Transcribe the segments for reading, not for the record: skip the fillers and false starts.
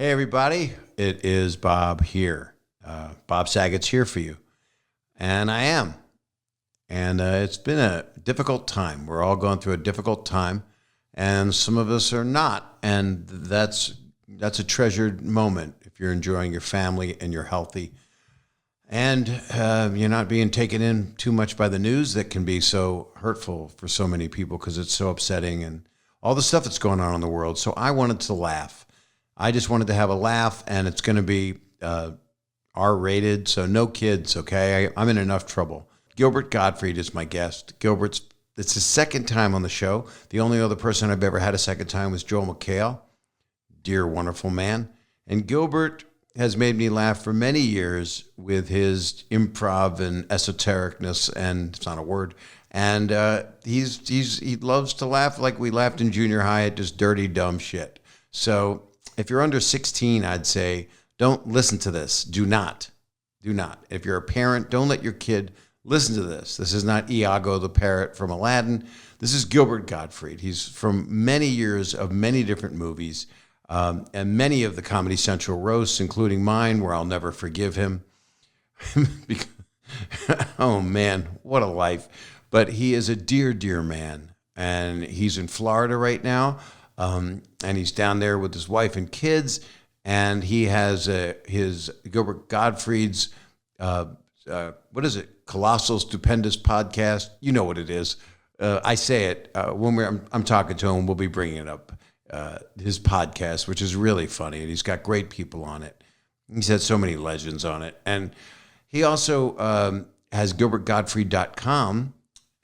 Hey, everybody. It is Bob here. Bob Saget's here for you. And I am. And it's been a difficult time. We're all going through a difficult time. And some of us are not. And that's a treasured moment if you're enjoying your family and you're healthy. And you're not being taken in too much by the news that can be so hurtful for so many people because it's so upsetting and all the stuff that's going on in the world. So I wanted to laugh. I just wanted to have a laugh, and it's going to be R-rated, so no kids, okay? I'm in enough trouble. Gilbert Gottfried is my guest. It's his second time on the show. The only other person I've ever had a second time was Joel McHale, dear, wonderful man. And Gilbert has made me laugh for many years with his improv and esotericness, and it's not a word. And he loves to laugh like we laughed in junior high at just dirty, dumb shit. So if you're under 16, I'd say don't listen to this. Do not. If you're a parent, don't let your kid listen to this. This is not Iago the parrot from Aladdin. This is Gilbert Gottfried. He's from many years of many different movies and many of the Comedy Central roasts, including mine, where I'll never forgive him. Oh, man, what a life. But he is a dear, dear man, and he's in Florida right now, and he's down there with his wife and kids, and he has his Gilbert Gottfried's, what is it, Colossal Stupendous Podcast. You know what it is. I say it when I'm talking to him, we'll be bringing up his podcast, which is really funny, and he's got great people on it. He's had so many legends on it. And he also has gilbertgottfried.com,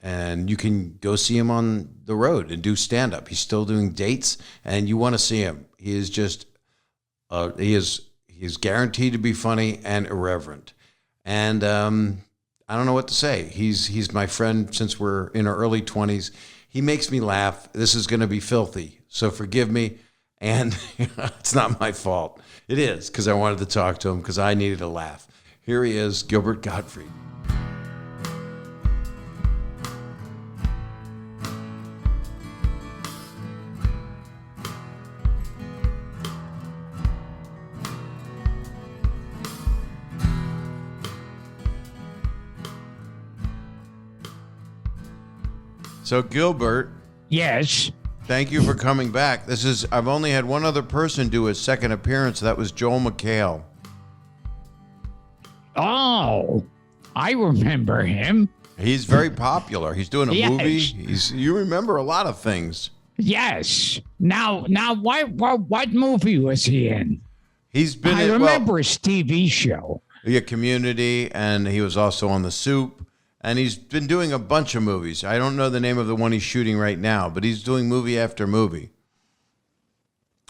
and you can go see him on the road and do stand-up. He's still doing dates, and you want to see him. He is just, he is guaranteed to be funny and irreverent. And I don't know what to say. He's my friend since we're in our early 20s. He makes me laugh. This is going to be filthy, so forgive me. And it's not my fault. It is, because I wanted to talk to him because I needed a laugh. Here he is, Gilbert Gottfried. So, Gilbert. Yes. Thank you for coming back. I've only had one other person do a second appearance. That was Joel McHale. Oh, I remember him. He's very popular. He's doing a Yes. movie. You remember a lot of things. Yes. Now, what movie was he in? He's been I remember his TV show. Community, and he was also on The Soup. And he's been doing a bunch of movies. I don't know the name of the one he's shooting right now, but he's doing movie after movie.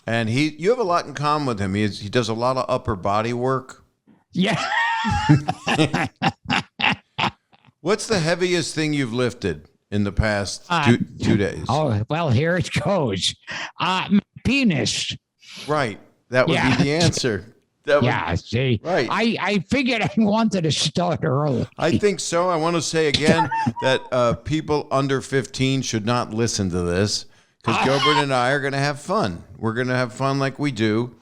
And you have a lot in common with him. He does a lot of upper body work. Yeah. What's the heaviest thing you've lifted in the past 2 days? Oh, well, here it goes. My penis. Right. That would be the answer. See, right. I figured I wanted to start early. I think so. I want to say again that people under 15 should not listen to this because Gilbert and I are going to have fun. We're going to have fun like we do,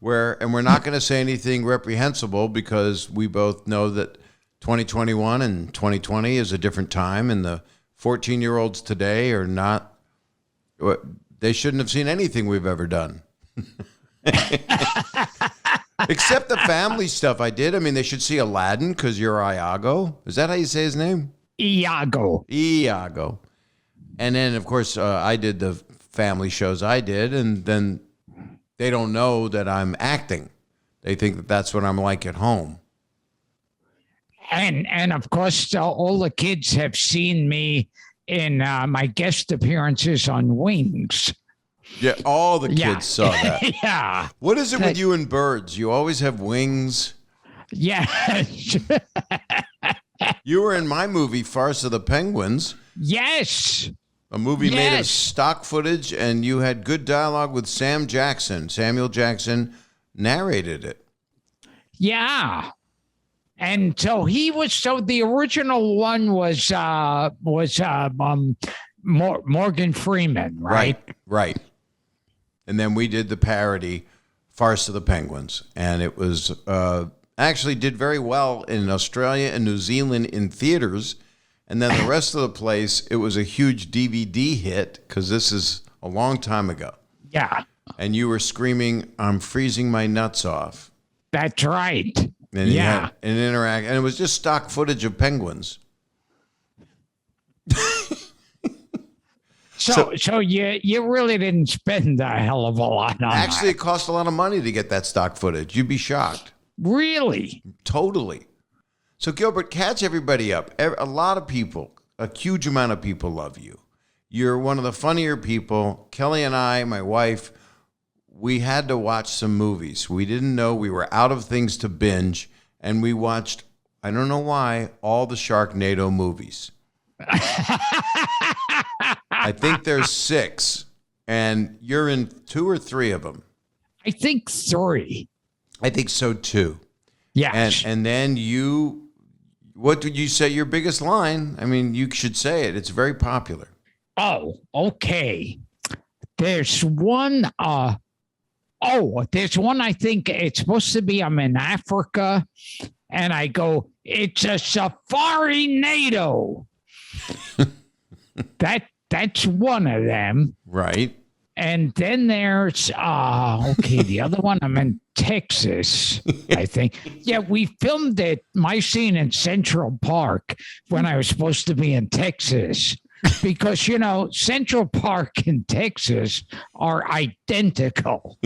and we're not going to say anything reprehensible because we both know that 2021 and 2020 is a different time, and the 14-year-olds today are not. They shouldn't have seen anything we've ever done. Except the family stuff I did. I mean, they should see Aladdin because you're Iago. Is that how you say his name? Iago. And then, of course, I did the family shows I did, and then they don't know that I'm acting. They think that that's what I'm like at home. And of course, all the kids have seen me in my guest appearances on Wings. Yeah, all the kids saw that. Yeah. What is it with you and birds? You always have wings. Yes. You were in my movie, Farce of the Penguins. Yes. A movie made of stock footage, and you had good dialogue with Sam Jackson. Samuel Jackson narrated it. Yeah. And so the original one was Morgan Freeman, right? Right. And then we did the parody Farce of the Penguins. And it was actually did very well in Australia and New Zealand in theaters. And then the rest of the place, it was a huge DVD hit because this is a long time ago. Yeah. And you were screaming, "I'm freezing my nuts off." That's right. And you had an and it was just stock footage of penguins. So you really didn't spend a hell of a lot on Actually, that. it cost a lot of money to get that stock footage. You'd be shocked. Really? Totally. So, Gilbert, catch everybody up. A lot of people, a huge amount of people love you. You're one of the funnier people. Kelly and I, my wife, we had to watch some movies. We didn't know we were out of things to binge, and we watched, I don't know why, all the Sharknado movies. I think there's 6, and you're in 2 or 3 of them. I think 3. I think so too. Yes. And then what did you say your biggest line? I mean, you should say it. It's very popular. Oh, okay. There's one. There's one. I think it's supposed to be. I'm in Africa, and I go. It's a safari-nado. That's one of them. Right. And then there's the other one. I'm in Texas, I think. Yeah, we filmed my scene in Central Park when I was supposed to be in Texas. Because, Central Park and Texas are identical.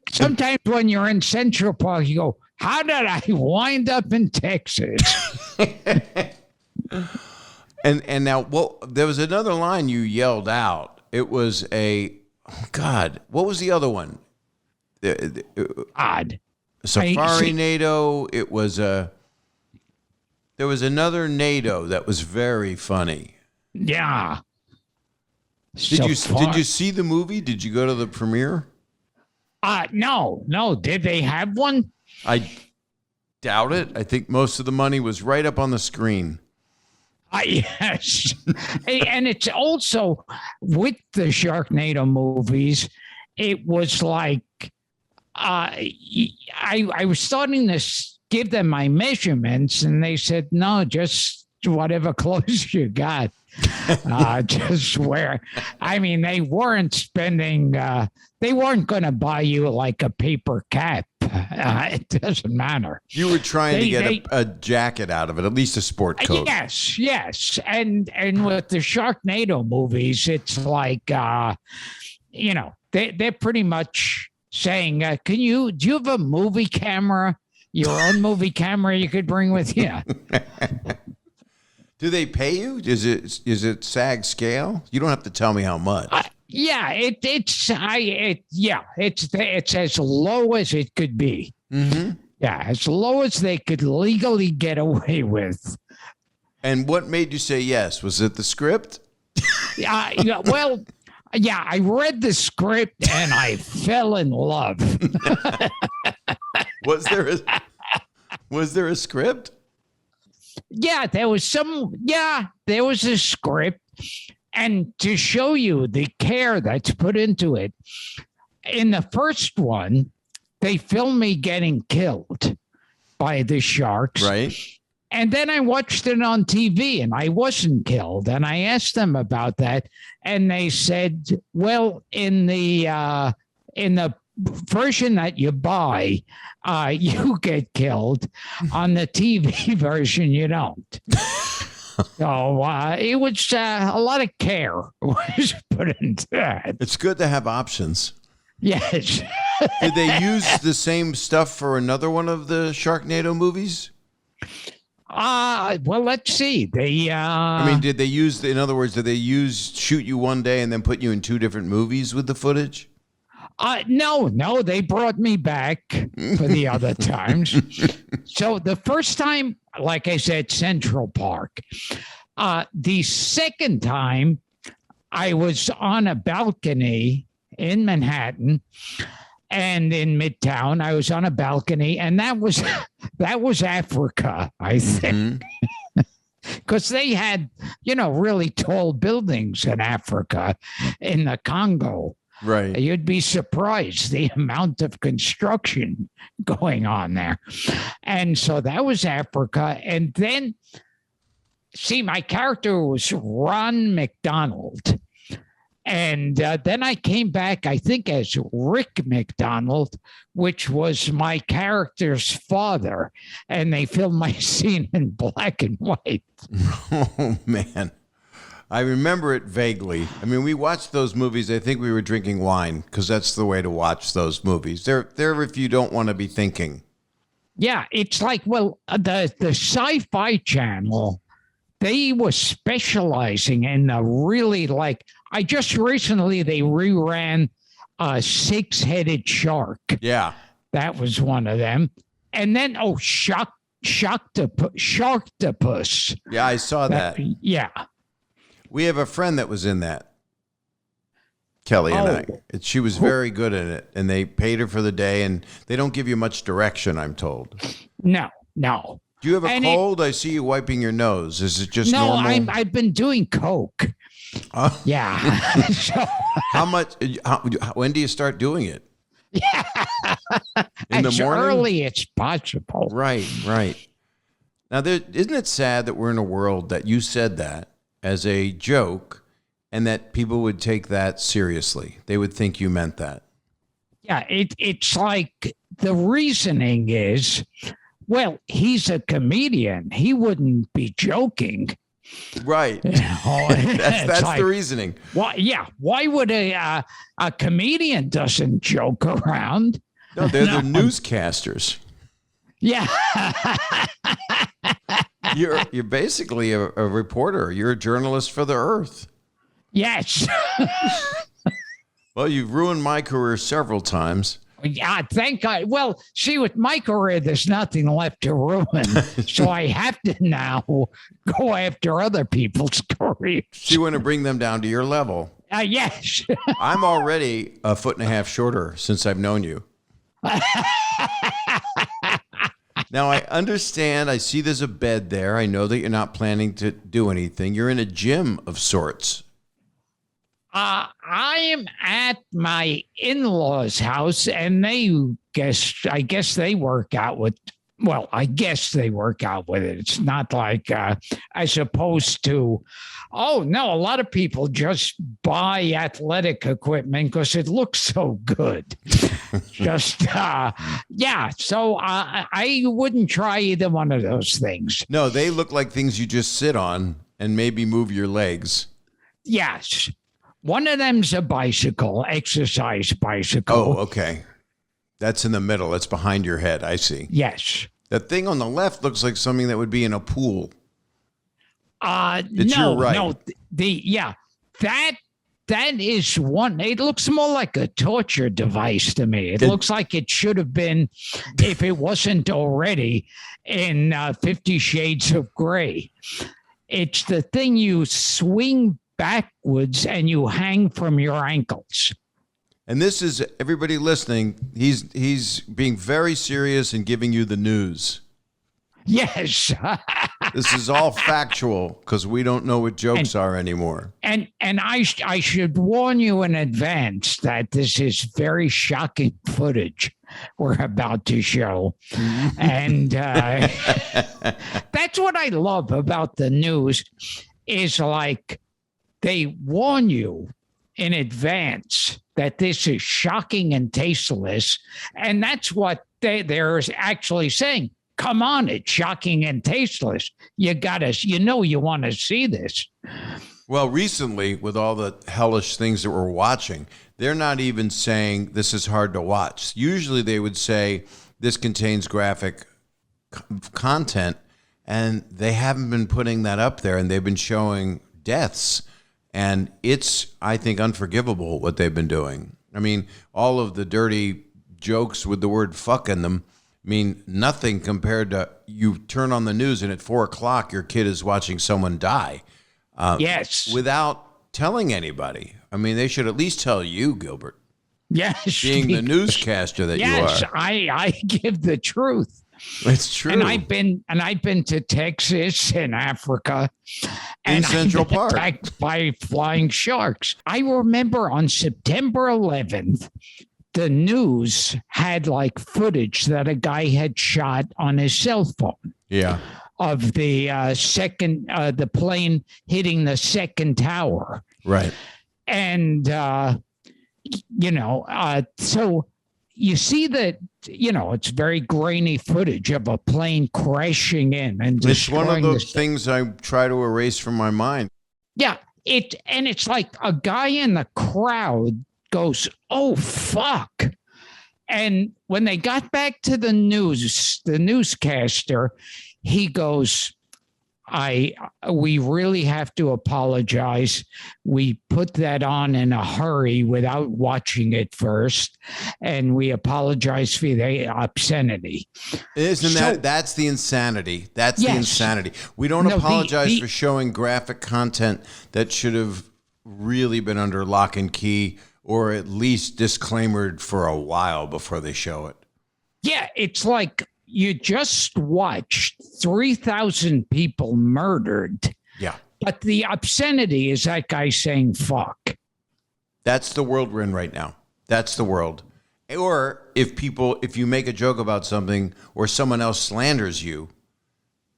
Sometimes when you're in Central Park, you go, how did I wind up in Texas? And now, there was another line you yelled out. It was what was the other one? Odd. Safari-nado. It was there was another NATO that was very funny. Yeah. Did you see the movie? Did you go to the premiere? No. Did they have one? I doubt it. I think most of the money was right up on the screen. Yes. And it's also with the Sharknado movies, it was like I was starting to give them my measurements, and they said, no, just whatever clothes you got. Just wear. I mean, they weren't spending, they weren't going to buy you like a paper cap. It doesn't matter. You were trying to get a jacket out of it, at least a sport coat. Yes. And with the Sharknado movies, it's like, they're pretty much saying, do you have a movie camera, your own movie camera you could bring with you? Do they pay you? Is it SAG scale? You don't have to tell me how much. It's as low as it could be. Mm-hmm. Yeah, as low as they could legally get away with. And what made you say yes? Was it the script? I read the script and I fell in love. Was there a script? Yeah, there was a script. And to show you the care that's put into it, in the first one, they filmed me getting killed by the sharks. Right. And then I watched it on TV and I wasn't killed. And I asked them about that. And they said, well, in the version that you buy, you get killed. On the TV version, you don't. So it was a lot of care was put into that. It's good to have options. Yes. Did they use the same stuff for another one of the Sharknado movies? Well, let's see. Did they use shoot you one day and then put you in 2 different movies with the footage? No, they brought me back for the other times. So the first time, like I said, Central Park. The second time, I was on a balcony in Manhattan and in Midtown. I was on a balcony, and that was Africa, I think. Mm-hmm. because they had, really tall buildings in Africa, in the Congo. Right. You'd be surprised the amount of construction going on there. And so that was Africa. And then, see, my character was Ron McDonald. And then I came back, I think, as Rick McDonald, which was my character's father. And they filmed my scene in black and white. Oh, man. I remember it vaguely. I mean, we watched those movies. I think we were drinking wine because that's the way to watch those movies. They're if you don't want to be thinking. Yeah, it's like, well, the Sci-Fi Channel, they were specializing in the really, like, I just recently, they reran Six-Headed Shark. Yeah. That was one of them. And then, Sharktopus. Yeah, I saw that. Yeah. We have a friend that was in that, Kelly and I. She was very good in it, and they paid her for the day, and they don't give you much direction, I'm told. No. Do you have a cold? I see you wiping your nose. Is it just normal? No, I've been doing coke. Yeah. So, how much? When do you start doing it? Yeah. In the morning? Early as possible. Right. Now, isn't it sad that we're in a world that you said that as a joke and that people would take that seriously? They would think you meant that. Yeah, it's like the reasoning is, well, he's a comedian. He wouldn't be joking. Right. That's like, the reasoning. Why would a comedian doesn't joke around? No, they're the newscasters. Yeah. You're basically a reporter. You're a journalist for the Earth. Yes. Well, you've ruined my career several times. Yeah, thank God. Well, see, with my career, there's nothing left to ruin. So I have to now go after other people's careers. So you want to bring them down to your level? Yes. I'm already 1.5 feet shorter since I've known you. Now, I understand. I see there's a bed there. I know that you're not planning to do anything. You're in a gym of sorts. I am at my in-laws' house, and I guess they work out with, well, I guess they work out with it. It's not like as opposed to, oh, no, a lot of people just buy athletic equipment because it looks so good. Just, yeah. So I wouldn't try either one of those things. No, they look like things you just sit on and maybe move your legs. Yes. One of them's a bicycle, exercise bicycle. Oh, okay. That's in the middle. That's behind your head. I see. Yes. The thing on the left looks like something that would be in a pool. It's your right. No, that is one. It looks more like a torture device to me. It looks like it should have been, if it wasn't already, in 50 Shades of Grey. It's the thing you swing backwards and you hang from your ankles. And this is, everybody listening, he's being very serious and giving you the news. Yes. This is all factual because we don't know what jokes are anymore. And I should warn you in advance that this is very shocking footage we're about to show. And that's what I love about the news is like they warn you in advance that this is shocking and tasteless. And that's what they're actually saying. Come on, it's shocking and tasteless. You want to see this. Well, recently, with all the hellish things that we're watching, they're not even saying this is hard to watch. Usually they would say this contains graphic content, and they haven't been putting that up there, and they've been showing deaths. And it's, I think, unforgivable what they've been doing. I mean, all of the dirty jokes with the word fuck in them mean nothing compared to you turn on the news and at 4:00 your kid is watching someone die. Yes. Without telling anybody. I mean, they should at least tell you, Gilbert. Yes. Being the newscaster that you are. Yes, I give the truth. It's true. And I've been to Texas and Africa, and Central I've been Park attacked by flying sharks. I remember on September 11th, the news had like footage that a guy had shot on his cell phone. Yeah. Of the the plane hitting the second tower. Right. And, so you see that, it's very grainy footage of a plane crashing in. And it's one of those things I try to erase from my mind. Yeah. It's like a guy in the crowd goes, "Oh, fuck." And when they got back to the news, the newscaster, he goes, we really have to apologize. We put that on in a hurry without watching it first, and we apologize for the obscenity. That's the insanity. That's the insanity. We don't apologize for showing graphic content that should have really been under lock and key, or at least disclaimered for a while before they show it. Yeah, it's like you just watched 3,000 people murdered. Yeah. But the obscenity is that guy saying fuck. That's the world we're in right now. That's the world. Or if you make a joke about something or someone else slanders you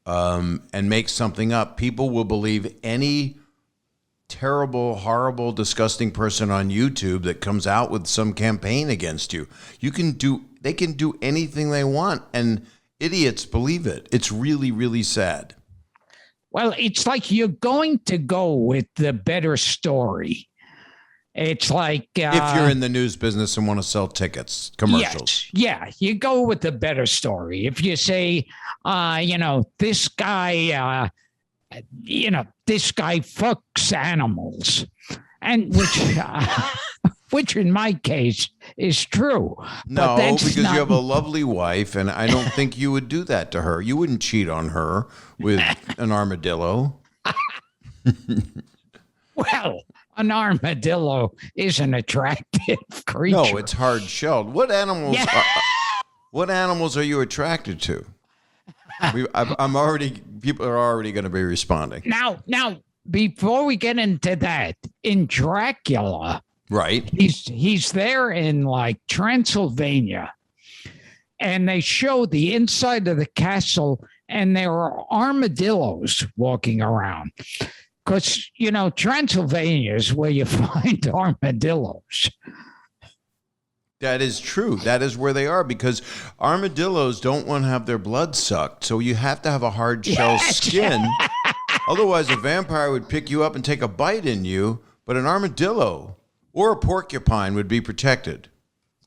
and makes something up, people will believe any terrible, horrible, disgusting person on YouTube that comes out with some campaign against you. They can do anything they want, and idiots believe it. It's really, really sad. Well, it's like you're going to go with the better story. It's like if you're in the news business and want to sell tickets, commercials. Yes, you go with the better story. If you say, this guy, this guy fucks animals, and which in my case is true. No, because you have a lovely wife, and I don't think you would do that to her. You wouldn't cheat on her with an armadillo. Well, an armadillo is an attractive creature. No, it's hard-shelled. What animals? Yeah. What animals are you attracted to? People are already going to be responding. Now, before we get into that, in Dracula, right? He's there in like Transylvania, and they show the inside of the castle, and there are armadillos walking around. Because, Transylvania is where you find armadillos. That is true. That is where they are, because armadillos don't want to have their blood sucked. So you have to have a hard shell skin. Otherwise, a vampire would pick you up and take a bite in you. But an armadillo or a porcupine would be protected.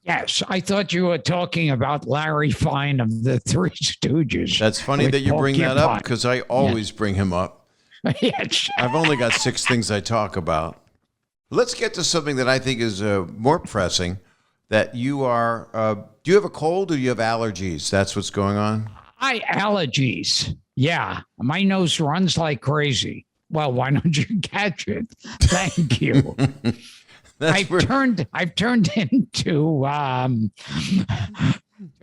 Yes, I thought you were talking about Larry Fine of the Three Stooges. That's funny that you bring that up, because I always bring him up. Yes. I've only got 6 things I talk about. Let's get to something that I think is more pressing. That you are, do you have a cold or do you have allergies? That's what's going on? Allergies. Yeah. My nose runs like crazy. Well, why don't you catch it? Thank you. I've turned into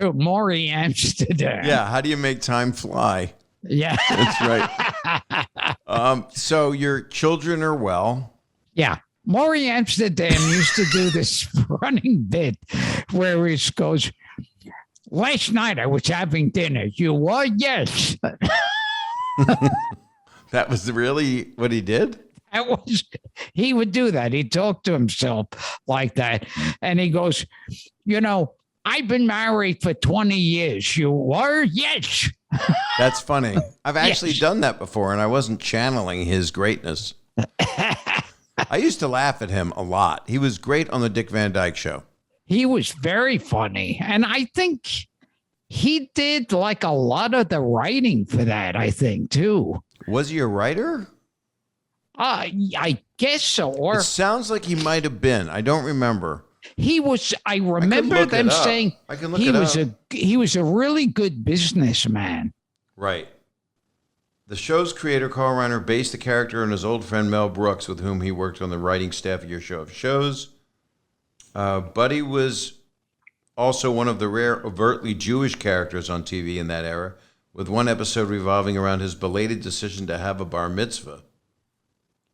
Maury Amsterdam. Yeah. How do you make time fly? Yeah. That's right. So your children are well. Yeah. Maury Amsterdam used to do this running bit where he goes, "Last night I was having dinner. You were?" "Yes." That was really what he did? He would do that. He'd talk to himself like that. And he goes, "I've been married for 20 years. You were?" "Yes." That's funny. I've actually done that before, and I wasn't channeling his greatness. I used to laugh at him a lot. He was great on the Dick Van Dyke Show. He was very funny. And I think he did like a lot of the writing for that, I think, too. Was he a writer? I guess so. Or it sounds like he might have been. I don't remember. He was. I remember them saying he was a really good businessman. Right. The show's creator, Carl Reiner, based the character on his old friend Mel Brooks, with whom he worked on the writing staff of Your Show of Shows. Buddy was also one of the rare overtly Jewish characters on TV in that era, with one episode revolving around his belated decision to have a bar mitzvah.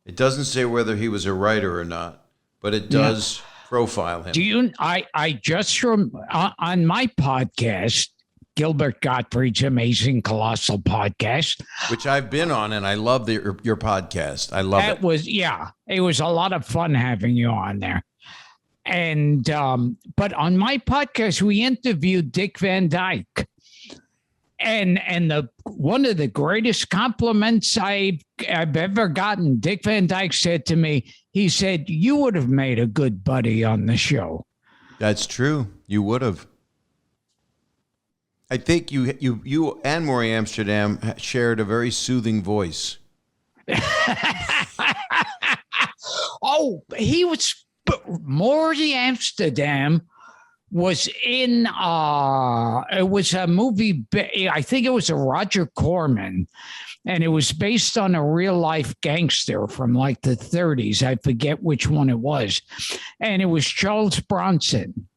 It doesn't say whether he was a writer or not, but it does profile him. I just on my podcast, Gilbert Gottfried's amazing colossal podcast, which I've been on, and I love your podcast. I love it. It was a lot of fun having you on there. And but on my podcast, we interviewed Dick Van Dyke, and one of the greatest compliments I've ever gotten, Dick Van Dyke said to me, he said, "You would have made a good buddy on the show." That's true. You would have. I think you and Maury Amsterdam shared a very soothing voice. Oh, he was Maury Amsterdam was in it was a movie, I think it was a Roger Corman, and it was based on a real life gangster from like the 30s. I forget which one it was, and it was Charles Bronson.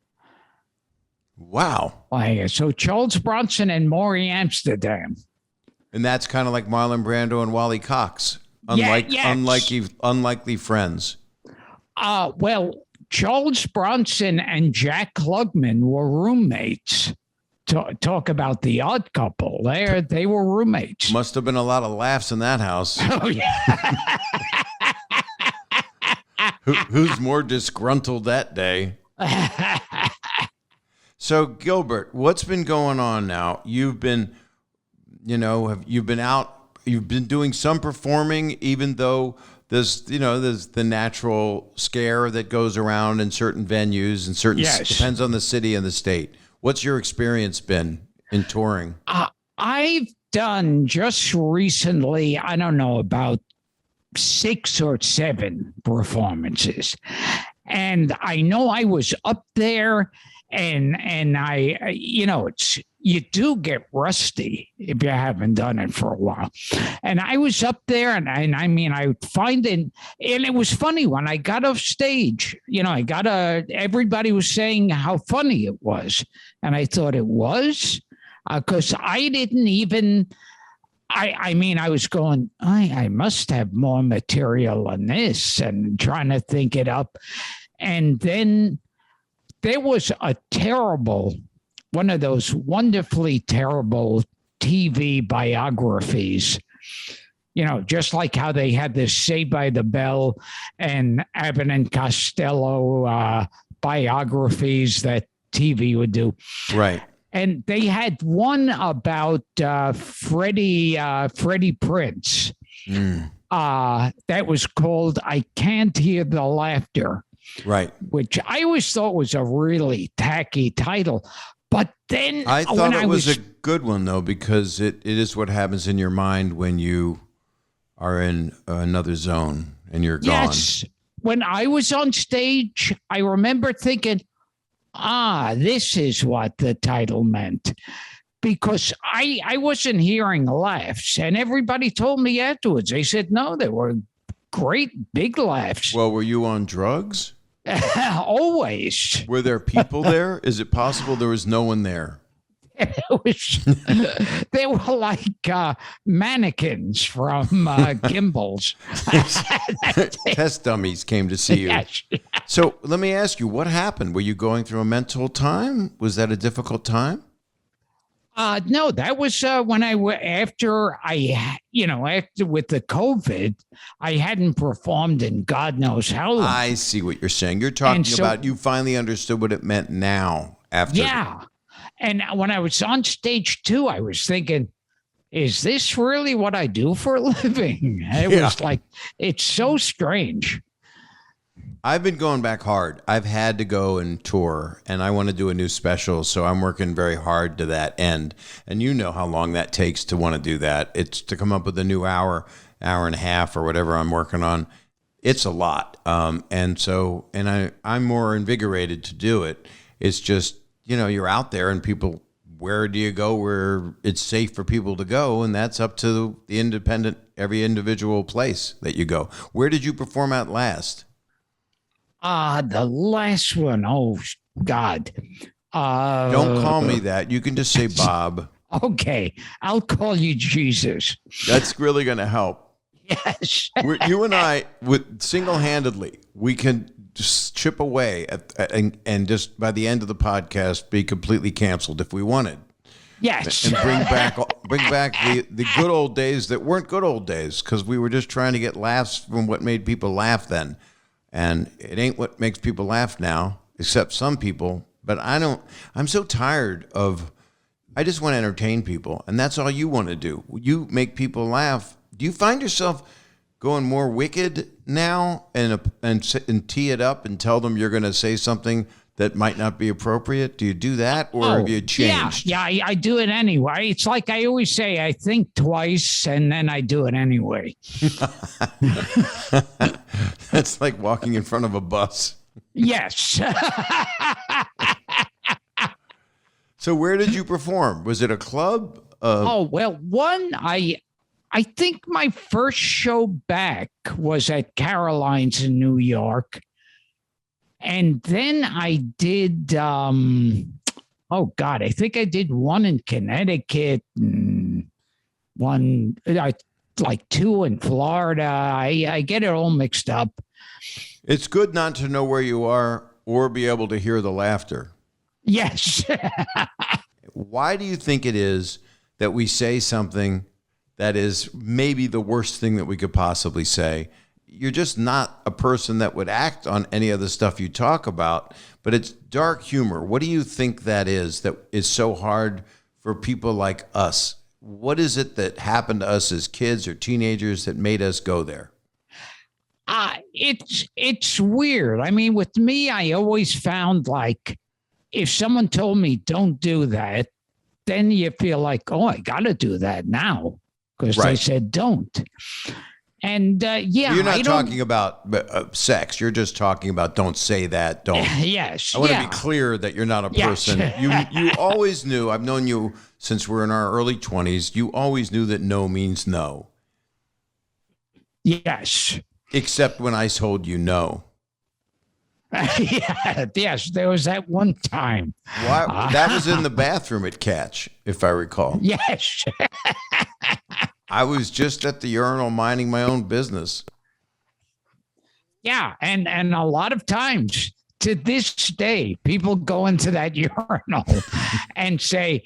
Wow. So Charles Bronson and Maury Amsterdam. And that's kind of like Marlon Brando and Wally Cox. Unlikely friends. Well, Charles Bronson and Jack Klugman were roommates. Talk about the Odd Couple. They were roommates. Must have been a lot of laughs in that house. Oh, yeah. Who's more disgruntled that day? So, Gilbert, what's been going on now? You've been out, you've been doing some performing, even though there's the natural scare that goes around in certain venues and depends on the city and the state. What's your experience been in touring? I've done just recently, I don't know, about 6 or 7 performances. And I know I was up there. And I, you do get rusty if you haven't done it for a while. And I was up there, and I mean, I find it, and it was funny when I got off stage. Everybody was saying how funny it was, and I thought it was, because I didn't even. I mean, I was going, I must have more material than this, and trying to think it up, and then. There was one of those wonderfully terrible TV biographies, just like how they had this Saved by the Bell and Abbott and Costello biographies that TV would do. Right. And they had one about Freddie Prinze. That was called I Can't Hear the Laughter. Right. Which I always thought was a really tacky title. But then I thought it was a good one, though, because it is what happens in your mind when you are in another zone and you're gone. Yes. When I was on stage, I remember thinking, this is what the title meant. Because I wasn't hearing laughs. And everybody told me afterwards, they said, no, they were great big laughs. Well, were you on drugs? Always. Were there people there? Is it possible there was no one there? They were like mannequins from Gimbals. Test dummies came to see you. Yes. So let me ask you, what happened? Were you going through a mental time? Was that a difficult time? No, that was when after with the COVID, I hadn't performed in God knows how long. I see what you're saying. You're talking about you finally understood what it meant now after. Yeah. And when I was on stage 2, I was thinking, is this really what I do for a living? It was like, it's so strange. I've been going back hard. I've had to go and tour, and I want to do a new special, so I'm working very hard to that end. And you know how long that takes to want to do that. It's to come up with a new hour and a half, or whatever I'm working on. It's a lot. And I'm more invigorated to do it. It's just, you're out there and people, where do you go where it's safe for people to go? And that's up to every individual place that you go. Where did you perform at last? The last one, oh God, Don't call me that. You can just say Bob. Okay, I'll call you Jesus. That's really going to help. Yes. You and I, with single-handedly, we can just chip away and just by the end of the podcast be completely canceled if we wanted. Yes. And bring back the good old days that weren't good old days because we were just trying to get laughs from what made people laugh then. And it ain't what makes people laugh now, except some people. But I'm so tired of, I just want to entertain people. And that's all you want to do. You make people laugh. Do you find yourself going more wicked now and tee it up and tell them you're going to say something that might not be appropriate? Do you do that, or have you changed? Yeah, I do it anyway. It's like I always say, I think twice and then I do it anyway. That's like walking in front of a bus. Yes. So where did you perform? Was it a club? I think my first show back was at Caroline's in New York. And then I did, I think I did one in Connecticut and like two in Florida. I get it all mixed up. It's good not to know where you are or be able to hear the laughter. Yes. Why do you think it is that we say something that is maybe the worst thing that we could possibly say? You're just not a person that would act on any of the stuff you talk about, but it's dark humor. What do you think that is so hard for people like us? What is it that happened to us as kids or teenagers that made us go there? It's weird. I mean, with me, I always found like if someone told me don't do that, then you feel like, oh, I got to do that now because they said don't. And you're not talking about sex. You're just talking about don't say that. Don't. Yes. I want to be clear that you're not a person. You always knew. I've known you since we're in our early 20s. You always knew that no means no. Yes. Except when I told you no. Yes, there was that one time. That was in the bathroom at Catch, if I recall. Yes. I was just at the urinal minding my own business. Yeah, and a lot of times to this day, people go into that urinal and say,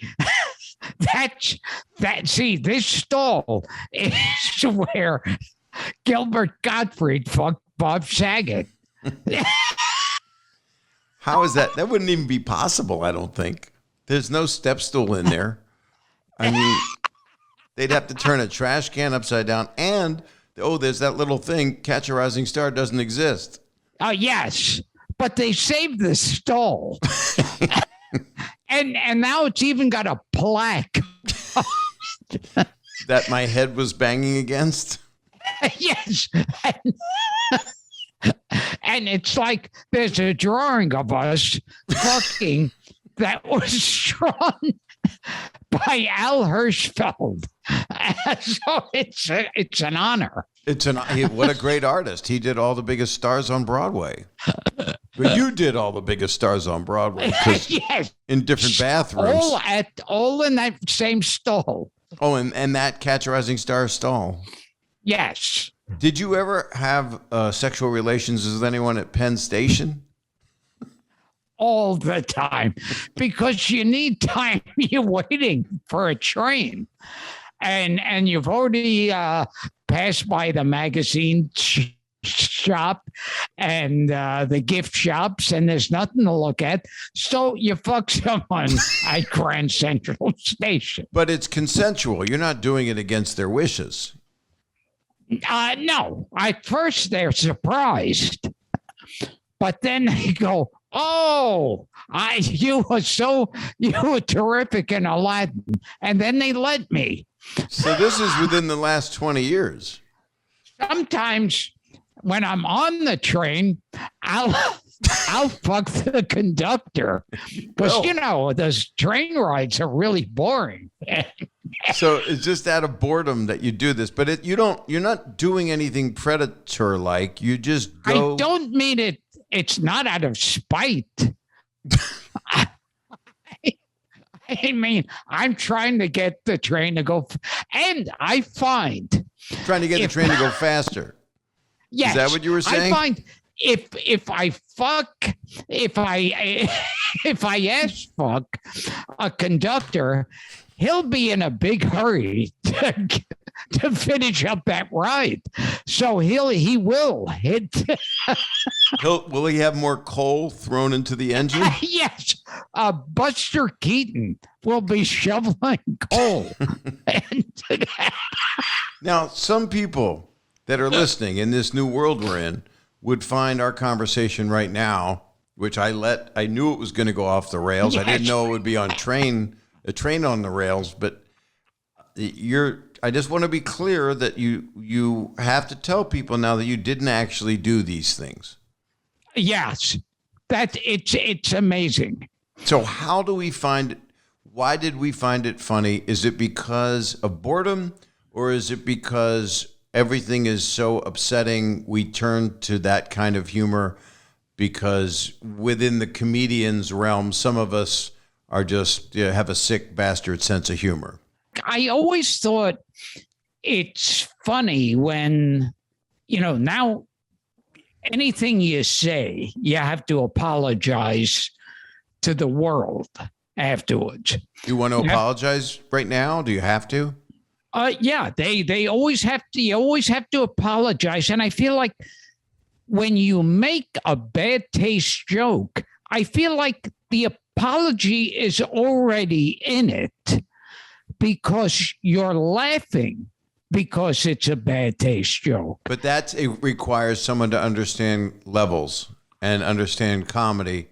this stall is where Gilbert Gottfried fucked Bob Saget. How is that? That wouldn't even be possible, I don't think. There's no step stool in there. I mean, they'd have to turn a trash can upside down. And, there's that little thing, Catch a Rising Star doesn't exist. Yes, but they saved the stall. and now it's even got a plaque. That my head was banging against? Yes. And it's like there's a drawing of us fucking that was drawn by Al Hirschfeld. So it's an honor. What a great artist. He did all the biggest stars on Broadway. But you did all the biggest stars on Broadway. Yes. In different bathrooms. All in that same stall. Oh, and that Catch a Rising Star stall. Yes. Did you ever have sexual relations with anyone at Penn Station? All the time, because you need time. You're waiting for a train, and you've already passed by the magazine shop and the gift shops, and there's nothing to look at. So you fuck someone at Grand Central Station. But it's consensual. You're not doing it against their wishes. No. At first they're surprised, but then they go, "Oh, you were terrific in Aladdin," and then they let me. So this is within the last 20 years. Sometimes when I'm on the train, I'll fuck the conductor because those train rides are really boring. So it's just out of boredom that you do this, but you're not doing anything predator-like. You just go. I don't mean it. It's not out of spite. I mean, I'm trying to get the train to go, and I find trying to get the train to go faster. Yes, is that what you were saying? I find if I ask fuck a conductor, he'll be in a big hurry to finish up that ride. So he will hit. Will he have more coal thrown into the engine? Yes. Buster Keaton will be shoveling coal. Now, some people that are listening in this new world we're in would find our conversation right now, which I knew it was going to go off the rails. Yes. I didn't know it would be on a train on the rails, but I just want to be clear that you have to tell people now that you didn't actually do these things. Yes, it's amazing. So how do we find it? Why did we find it funny? Is it because of boredom, or is it because everything is so upsetting we turn to that kind of humor because within the comedian's realm, some of us are just have a sick bastard sense of humor? I always thought it's funny when, now anything you say, you have to apologize to the world afterwards. You want to apologize right now? Do you have to? Yeah, they always have to. You always have to apologize. And I feel like when you make a bad taste joke, I feel like the apology is already in it because you're laughing because it's a bad taste joke. But it requires someone to understand levels and understand comedy.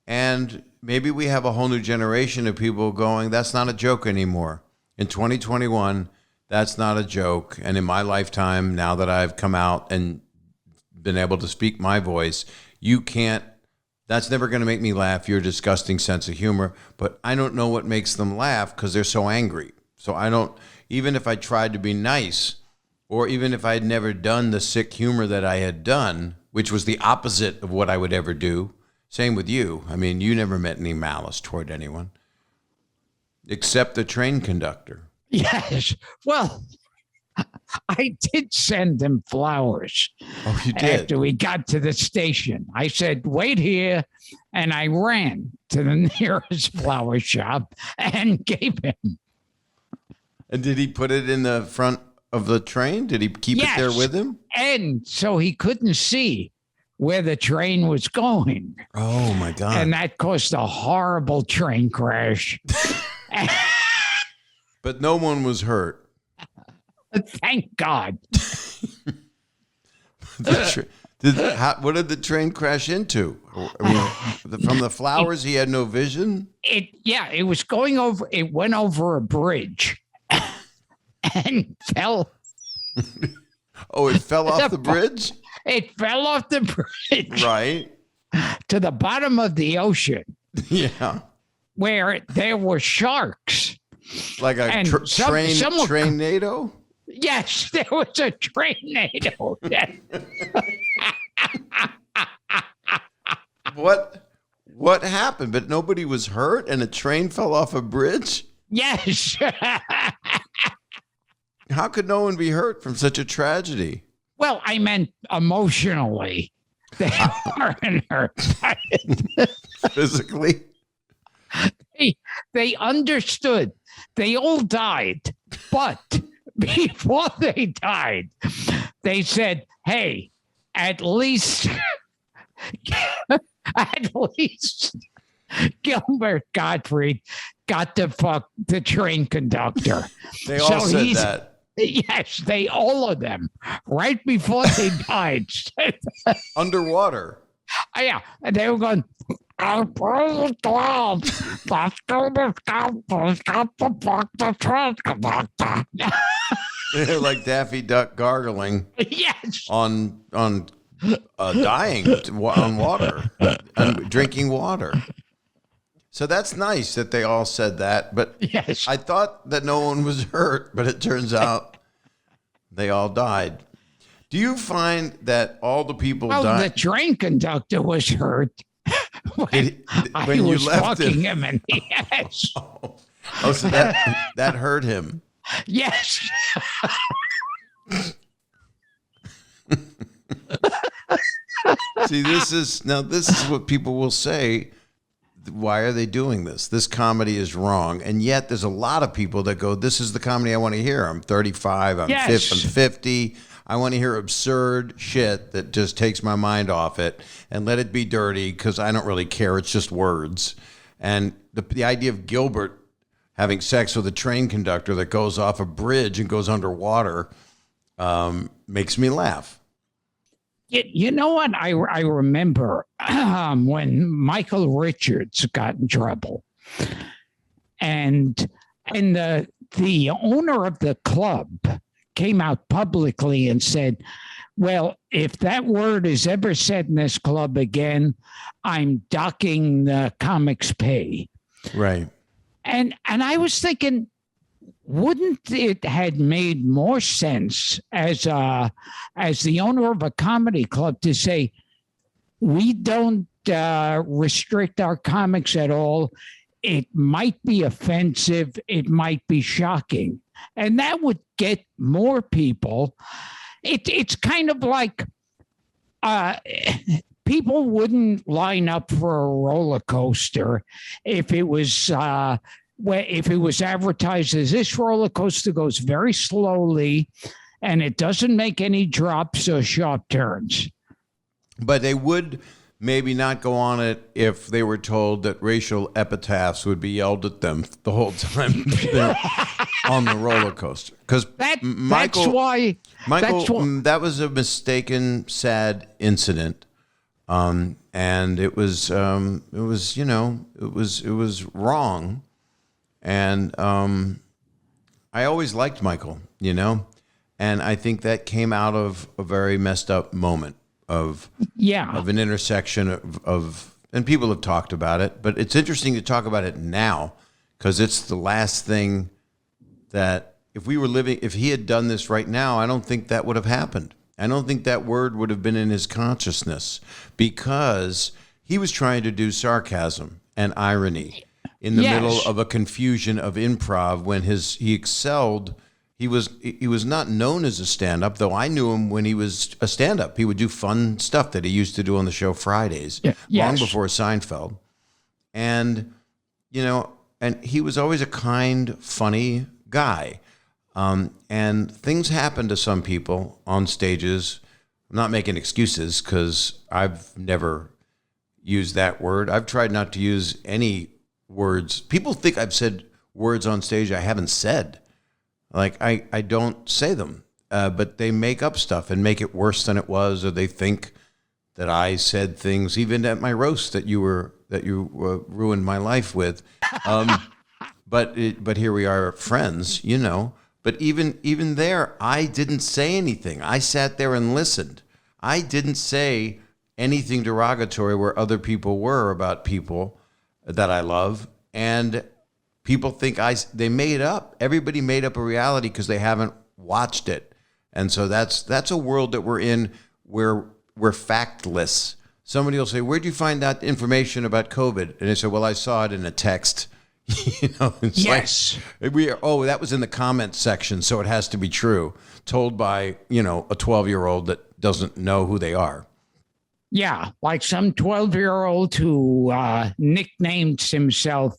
And maybe we have a whole new generation of people going, that's not a joke anymore. In 2021, that's not a joke. And in my lifetime, now that I've come out and been able to speak my voice, that's never going to make me laugh. Your disgusting sense of humor. But I don't know what makes them laugh because they're so angry. So even if I tried to be nice, or even if I had never done the sick humor that I had done, which was the opposite of what I would ever do. Same with you. I mean, you never meant any malice toward anyone. Except the train conductor. Yes. Well, I did send him flowers. Oh, you did? After we got to the station. I said, wait here. And I ran to the nearest flower shop and gave him. And did he put it in the front of the train? Did he keep it there with him? And so he couldn't see where the train was going. Oh, my God. And that caused a horrible train crash. But no one was hurt. Thank God. What did the train crash into? I mean, from the flowers, he had no vision? It was going over, it went over a bridge and fell. Oh, it fell off the bridge? It fell off the bridge. Right. To the bottom of the ocean. Yeah. Where there were sharks. Like a train-nado? Yes, there was a train-nado. What happened? But nobody was hurt and a train fell off a bridge? Yes. How could no one be hurt from such a tragedy? Well, I meant emotionally. They weren't hurt. Physically? They understood. They all died. But before they died, they said, hey, at least Gilbert Gottfried got to fuck the train conductor. They all said that. Yes, all of them, right before they died. Underwater. Yeah, and they were going, like Daffy Duck gargling. Yes. On dying on water and drinking water. So that's nice that they all said that, but yes. I thought that no one was hurt, but it turns out they all died. Do you find that all the people died? The train conductor was hurt when you was left fucking him in the ass. Oh. Oh, so that hurt him. Yes. See, this is what people will say. Why are they doing this? This comedy is wrong. And yet there's a lot of people that go, this is the comedy I want to hear. I'm 35, I'm 50. I want to hear absurd shit that just takes my mind off it and let it be dirty because I don't really care. It's just words. And the idea of Gilbert having sex with a train conductor that goes off a bridge and goes underwater makes me laugh. You know what? I remember when Michael Richards got in trouble, and the owner of the club came out publicly and said, well, if that word is ever said in this club again, I'm docking the comics pay. Right. And I was thinking, wouldn't it had made more sense as the owner of a comedy club to say, we don't restrict our comics at all. It might be offensive. It might be shocking. And that would get more people. It's kind of like people wouldn't line up for a roller coaster if it was advertised as this roller coaster goes very slowly and it doesn't make any drops or sharp turns. But they would maybe not go on it if they were told that racial epitaphs would be yelled at them the whole time they're on the roller coaster. Because that's why that was a mistaken, sad incident, and it was wrong, and I always liked Michael, and I think that came out of a very messed up moment of an intersection of and people have talked about it, but it's interesting to talk about it now because it's the last thing that if he had done this right now, I don't think that would have happened. I don't think that word would have been in his consciousness because he was trying to do sarcasm and irony in the middle of a confusion of improv when he excelled. He was not known as a stand-up, though I knew him when he was a stand-up. He would do fun stuff that he used to do on the show Fridays, long before Seinfeld. And, and he was always a kind, funny guy. And things happen to some people on stages. I'm not making excuses because I've never used that word. I've tried not to use any words. People think I've said words on stage I haven't said. Like I don't say them, but they make up stuff and make it worse than it was, or they think that I said things even at my roast that you ruined my life with. But here we are, friends, But even there, I didn't say anything. I sat there and listened. I didn't say anything derogatory where other people were about people that I love, and people think they made up. Everybody made up a reality because they haven't watched it. And so that's a world that we're in where we're factless. Somebody will say, where'd you find that information about COVID? And they say, well, I saw it in a text. It's yes. Like that was in the comments section, so it has to be true. Told by, a 12-year-old that doesn't know who they are. Yeah, like some 12-year-old who nicknamed himself,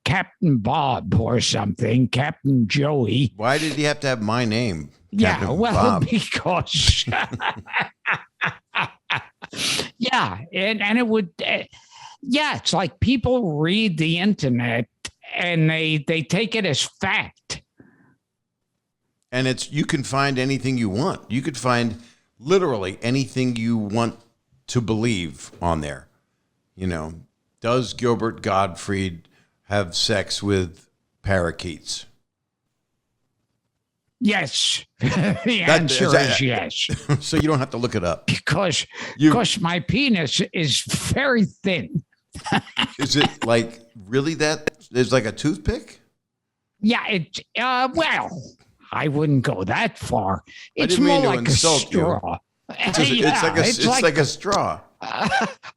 Captain Bob or something, Captain Joey. Why did he have to have my name? Captain Bob? Because and it would it's like people read the internet and they take it as fact. And you can find anything you want. You could find literally anything you want to believe on there. Does Gilbert Gottfried have sex with parakeets? Yes. The answer is yes. So you don't have to look it up. Because my penis is very thin. Is it like really that? It's like a toothpick? Yeah, well, I wouldn't go that far. It's more like a straw. It's like a straw.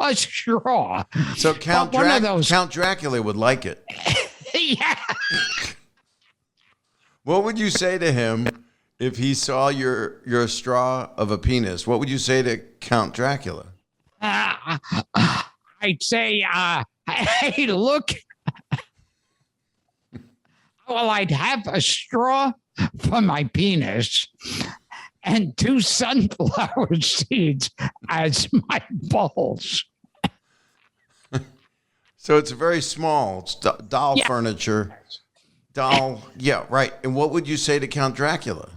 A straw. So Count Dracula would like it. Yeah. What would you say to him if he saw your straw of a penis? What would you say to Count Dracula? I'd say, hey, look. Well, I'd have a straw for my penis and 2 sunflower seeds as my balls. So it's very small. It's doll furniture. Doll. Yeah, right. And what would you say to Count Dracula?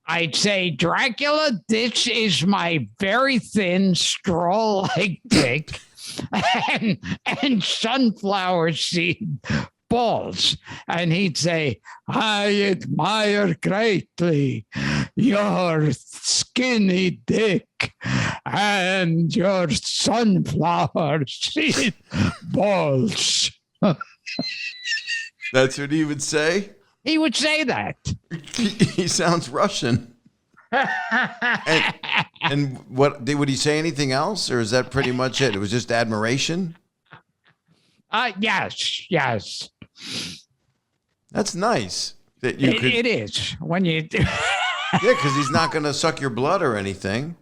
I'd say, Dracula, this is my very thin straw-like dick and sunflower seed balls. And he'd say, I admire greatly your skinny dick and your sunflower seed balls. That's what he would say? He would say that. He sounds Russian. And what would he say anything else, or is that pretty much it? It was just admiration? Yes. That's nice. That you could. It is when you. Yeah, because he's not going to suck your blood or anything.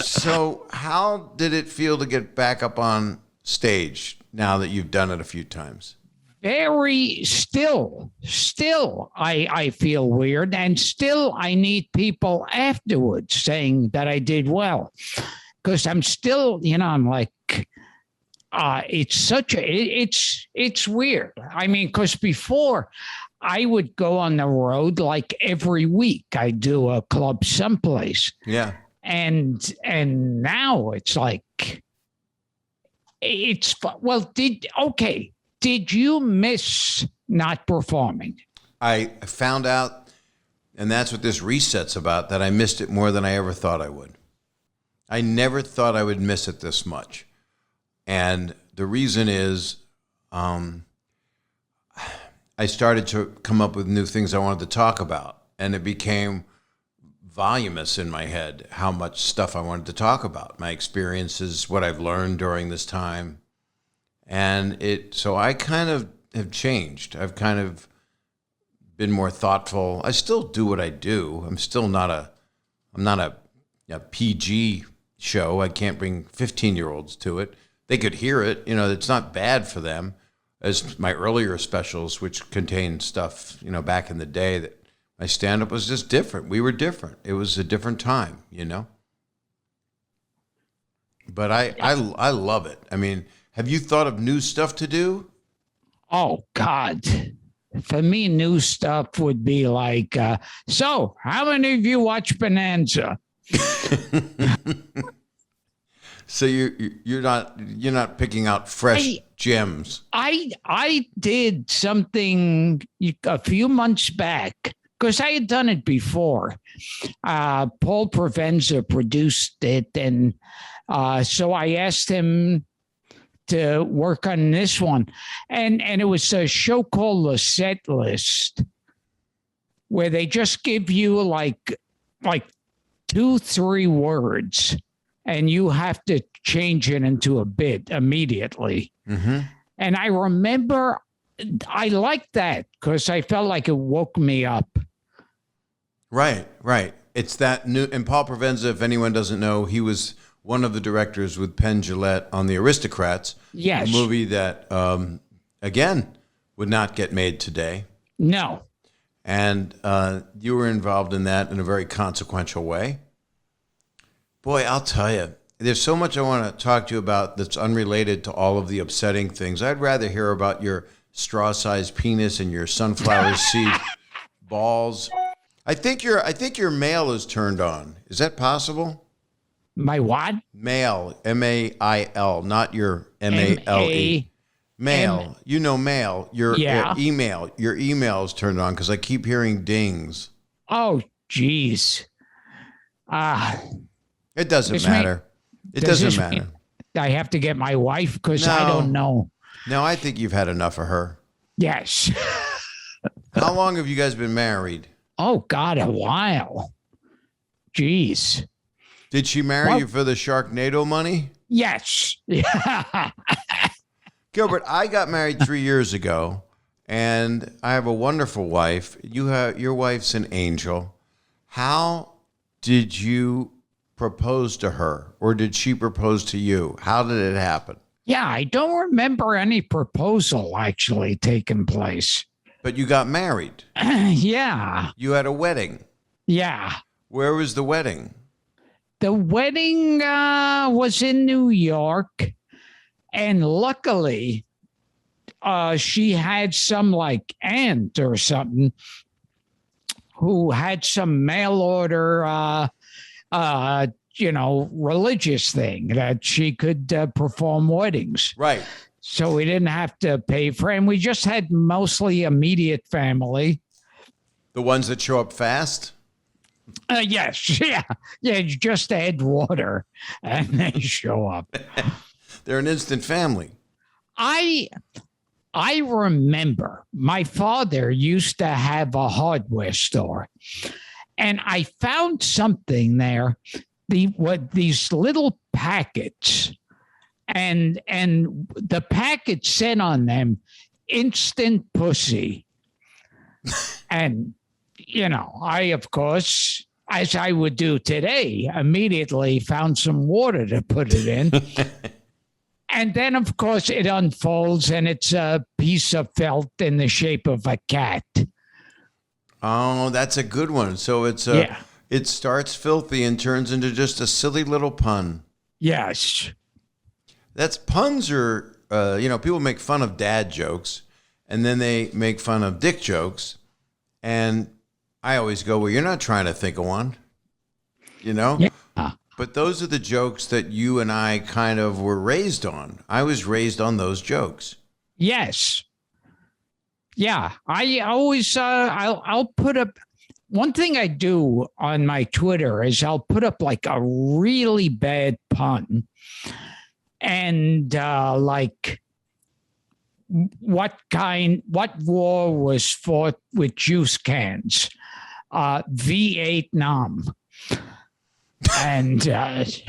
So, how did it feel to get back up on stage now that you've done it a few times? Very still I feel weird, and still I need people afterwards saying that I did well, because I'm still, I'm like, it's weird. I mean, because before I would go on the road like every week. I do a club someplace. Yeah. And now it's like, did you miss not performing? I found out, and that's what this reset's about, that I missed it more than I ever thought I would. I never thought I would miss it this much. And the reason is I started to come up with new things I wanted to talk about, and it became voluminous in my head how much stuff I wanted to talk about, my experiences, what I've learned during this time. And so I kind of have changed. I've kind of been more thoughtful. I still do what I do. I'm not a PG show. I can't bring 15-year-olds to it. They could hear it. It's not bad for them. As my earlier specials, which contained stuff, back in the day, that my stand-up was just different. We were different. It was a different time, But I love it. I mean, have you thought of new stuff to do? Oh, God. For me, new stuff would be like, so how many of you watch Bonanza? So you're not picking out fresh gems. I did something a few months back, because I had done it before. Paul Provenza produced it, and so I asked him to work on this one, and it was a show called The Set List, where they just give you like 2-3 words, and you have to change it into a bit immediately. Mm-hmm. And I remember I liked that because I felt like it woke me up. Right. It's that new. And Paul Provenza, if anyone doesn't know, he was one of the directors with Penn Jillette on The Aristocrats. Yes. A movie that, again, would not get made today. No. And you were involved in that in a very consequential way. Boy, I'll tell you, there's so much I want to talk to you about that's unrelated to all of the upsetting things. I'd rather hear about your straw-sized penis and your sunflower seed balls. I think your mail is turned on. Is that possible? My what? Mail, M-A-I-L, not your M-A-L-E. Mail, mail. Your email. Your email is turned on because I keep hearing dings. Oh, geez. It doesn't matter. It doesn't matter. I have to get my wife because I don't know. No, I think you've had enough of her. Yes. How long have you guys been married? Oh, God, a while. Jeez. Did she marry you for the Sharknado money? Yes. Yeah. Gilbert, I got married 3 years ago, and I have a wonderful wife. Your wife's an angel. How did you propose to her, or did she propose to you? How did it happen? Yeah, I don't remember any proposal actually taking place. But you got married. Yeah. You had a wedding. Yeah. Where was the wedding? The wedding was in New York. And luckily, she had some like aunt or something who had some mail order, religious thing that she could perform weddings. Right. So we didn't have to pay for it. And we just had mostly immediate family. The ones that show up fast? Yes. Yeah. Yeah. You just add water and they show up. They're an instant family. I remember my father used to have a hardware store, and I found something there, these little packets, and the packets said on them, "Instant pussy," and I, of course, as I would do today, immediately found some water to put it in. And then, of course, it unfolds and it's a piece of felt in the shape of a cat. Oh, that's a good one. So it starts filthy and turns into just a silly little pun. Yes. Puns are, people make fun of dad jokes and then they make fun of dick jokes. And I always go, well, you're not trying to think of one, Yeah. But those are the jokes that you and I kind of were raised on. I was raised on those jokes. Yes. Yeah. I always, I'll put up, one thing I do on my Twitter is I'll put up like a really bad pun and like what war was fought with juice cans? Vietnam. And did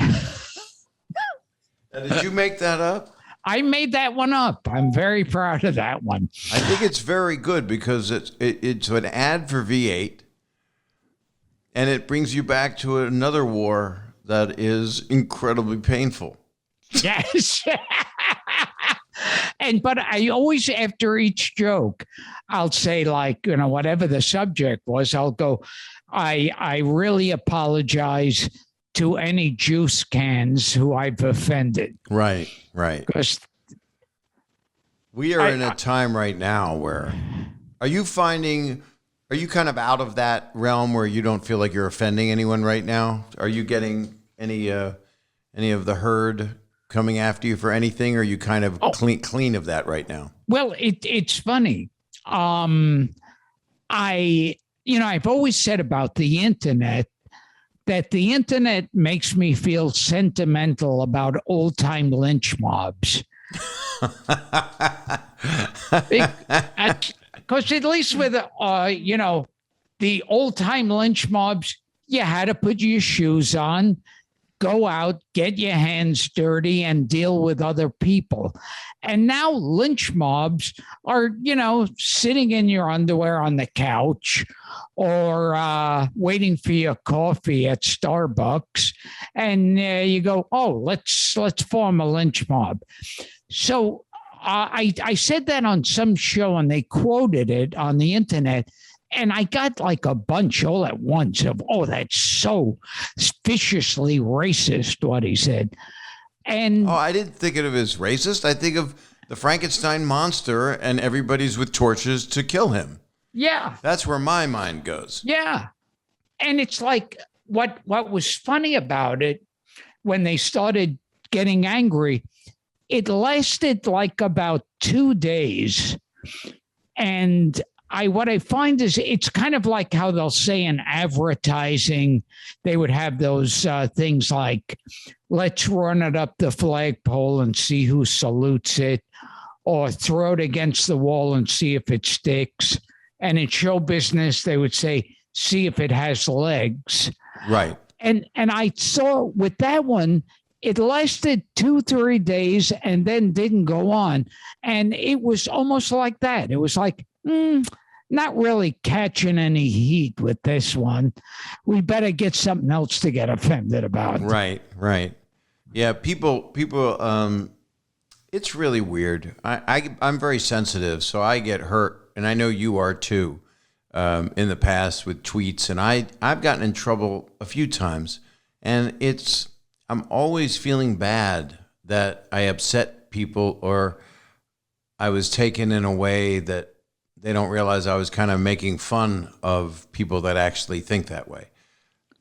you make that up? I made that one up. I'm very proud of that one. I think it's very good because it's an ad for V8, and it brings you back to another war that is incredibly painful. Yes. But I always, after each joke, I'll say, like, whatever the subject was, I'll go, I really apologize to any juice cans who I've offended. Right. Because we are in a time right now where, are you kind of out of that realm where you don't feel like you're offending anyone right now? Are you getting any of the herd coming after you for anything? Or are you kind of clean of that right now? Well, it's funny. I've always said about the internet that the internet makes me feel sentimental about old-time lynch mobs. Because at least with, the old-time lynch mobs, you had to put your shoes on, go out, get your hands dirty, and deal with other people. And now lynch mobs are, sitting in your underwear on the couch or waiting for your coffee at Starbucks. And you go, let's form a lynch mob. So I said that on some show and they quoted it on the internet. And I got like a bunch all at once of, that's so viciously racist, what he said. And I didn't think of it as racist. I think of the Frankenstein monster and everybody's with torches to kill him. Yeah. That's where my mind goes. Yeah. And it's like what was funny about it when they started getting angry, it lasted like about 2 days. And what I find is it's kind of like how they'll say in advertising, they would have those things like, let's run it up the flagpole and see who salutes it, or throw it against the wall and see if it sticks. And in show business, they would say, see if it has legs. Right. And I saw with that one, it lasted 2-3 days and then didn't go on. And it was almost like that. It was like, not really catching any heat with this one. We better get something else to get offended about. Right. Yeah, people. It's really weird. I'm very sensitive, so I get hurt, and I know you are too. In the past with tweets, and I've gotten in trouble a few times, and I'm always feeling bad that I upset people or I was taken in a way that they don't realize I was kind of making fun of people that actually think that way.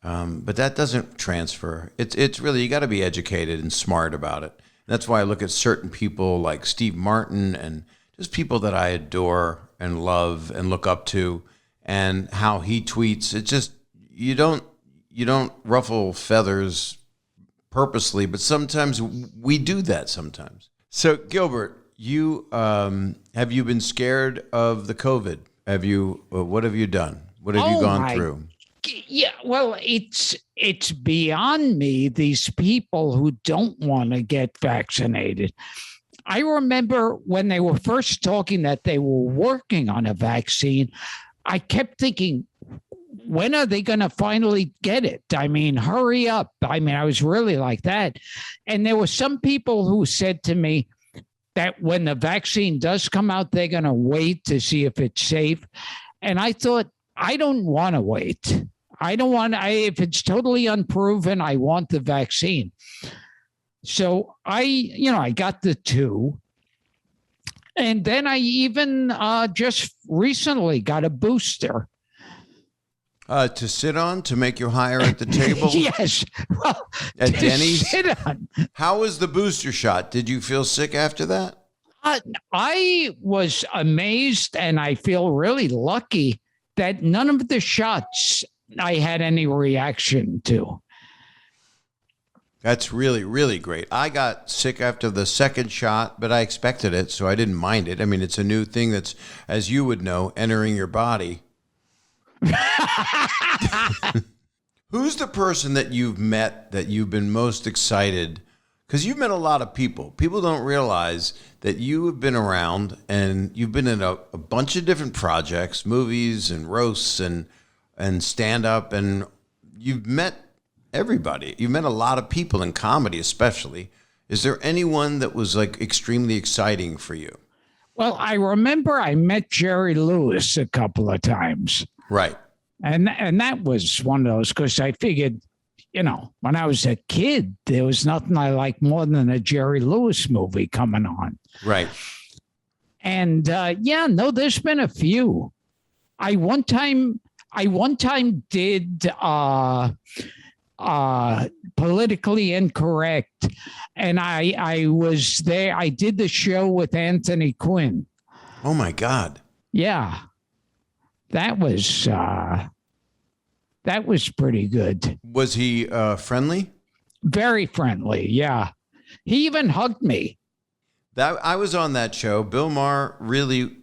But that doesn't transfer. It's really, you got to be educated and smart about it. And that's why I look at certain people like Steve Martin and just people that I adore and love and look up to, and how he tweets. It's just, you don't ruffle feathers purposely, but sometimes we do that sometimes. So Gilbert, you have you been scared of the COVID? What have you done? What have you gone through? Yeah, well, it's beyond me, these people who don't want to get vaccinated. I remember when they were first talking that they were working on a vaccine, I kept thinking, when are they going to finally get it? I mean, hurry up. I mean, I was really like that. And there were some people who said to me that when the vaccine does come out, they're going to wait to see if it's safe. And I thought, I don't want to wait. I don't want, if it's totally unproven, I want the vaccine. So I got the 2. And then I even just recently got a booster. To sit on, to make you higher at the table? Yes. Well, at Denny's? Sit on. How was the booster shot? Did you feel sick after that? I was amazed, and I feel really lucky that none of the shots I had any reaction to. That's really, really great. I got sick after the second shot, but I expected it, so I didn't mind it. I mean, it's a new thing that's, as you would know, entering your body. Who's the person that you've met that you've been most excited? Because you've met a lot of people. People don't realize that you have been around and you've been in a bunch of different projects, movies and roasts and stand-up, and you've met everybody. You've met a lot of people in comedy, especially. Is there anyone that was like extremely exciting for you? Well, I remember I met Jerry Lewis a couple of times. Right. And that was one of those, because I figured, when I was a kid, there was nothing I liked more than a Jerry Lewis movie coming on. Right. And there's been a few. I one time did Politically Incorrect, and I was there. I did the show with Anthony Quinn. Oh my God. Yeah. That was pretty good. Was he friendly? Very friendly, yeah. He even hugged me. I was on that show. Bill Maher really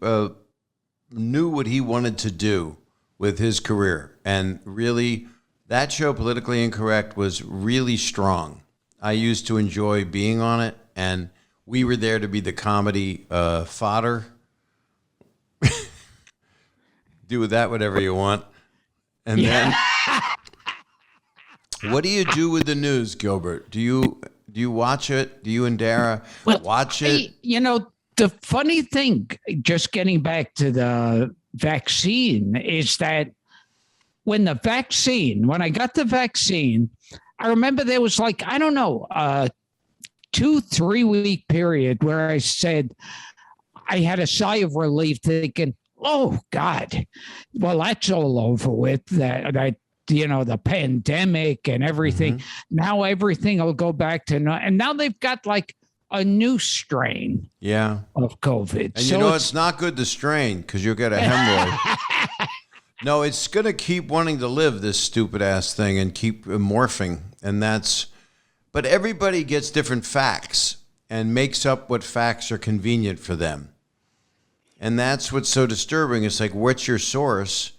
knew what he wanted to do with his career, and really, that show, Politically Incorrect, was really strong. I used to enjoy being on it, and we were there to be the comedy fodder. Do with that whatever you want. And then, what do you do with the news, Gilbert? Do you watch it? Do you and Dara watch it? The funny thing, just getting back to the vaccine, is that when I got the vaccine, I remember there was a 2-3 week period where I said I had a sigh of relief, thinking, oh God, well, that's all over with, that the pandemic and everything. Mm-hmm. Now everything will go back to and now they've got a new strain of COVID. And so it's not good to strain, because you'll get a hemorrhoid. No, it's going to keep wanting to live, this stupid ass thing, and keep morphing. And but everybody gets different facts and makes up what facts are convenient for them. And that's what's so disturbing. It's like, what's your source?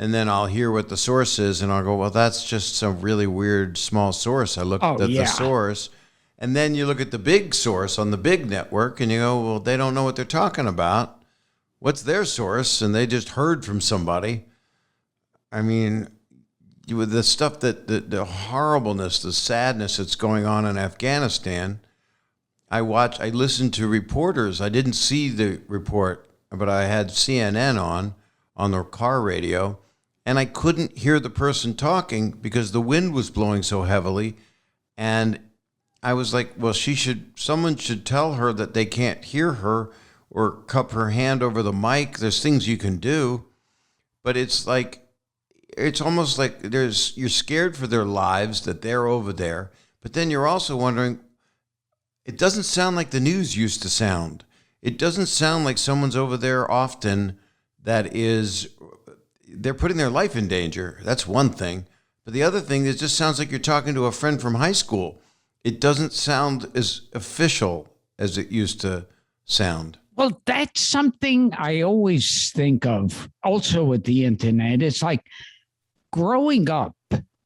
and then I'll hear what the source is, and I'll go, well, that's just some really weird small source. I looked at the source, and then you look at the big source on the big network, and you go, well, they don't know what they're talking about. What's their source? And they just heard from somebody. I mean, with the stuff the horribleness, the sadness that's going on in Afghanistan, I listened to reporters. I didn't see the report, but I had CNN on the car radio, and I couldn't hear the person talking because the wind was blowing so heavily. And I was like, well, someone should tell her that they can't hear her or cup her hand over the mic. There's things you can do, but it's almost like you're scared for their lives that they're over there. But then you're also wondering, it doesn't sound like the news used to sound. It doesn't sound like someone's over there often they're putting their life in danger. That's one thing. But the other thing, it just sounds like you're talking to a friend from high school. It doesn't sound as official as it used to sound. Well, that's something I always think of also with the internet. It's like growing up,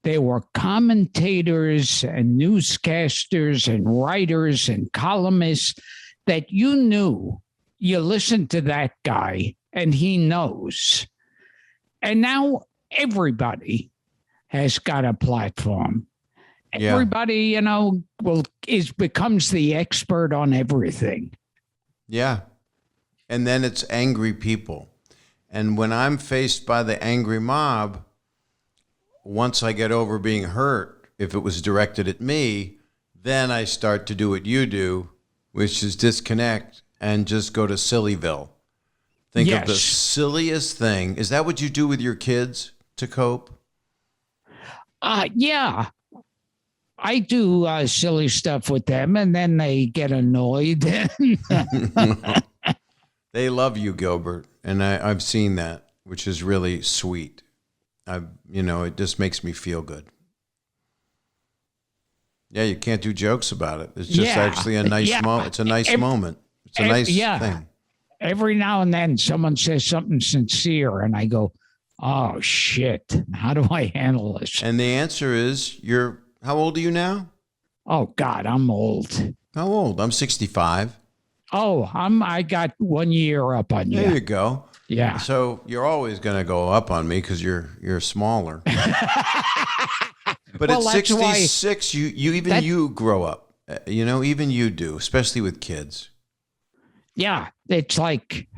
there were commentators and newscasters and writers and columnists that you knew. You listened to that guy and he knows. And now everybody has got a platform. Yeah. Everybody, becomes the expert on everything. Yeah. And then it's angry people. And when I'm faced by the angry mob, once I get over being hurt, if it was directed at me, then I start to do what you do, which is disconnect and just go to Sillyville. Think of the silliest thing. Is that what you do with your kids to cope? Yeah. I do silly stuff with them, and then they get annoyed. They love you, Gilbert, and I've seen that, which is really sweet. It just makes me feel good. Yeah, you can't do jokes about it. It's just actually a nice moment. It's a nice moment. It's a nice thing. Every now and then someone says something sincere, and I go, oh, shit. How do I handle this? And the answer is, how old are you now? Oh, God, I'm old. How old? I'm 65. Oh, I got 1 year up on you. There you go. Yeah. So you're always going to go up on me because you're smaller. But at 66, you grow up. Even you do, especially with kids. Yeah, it's like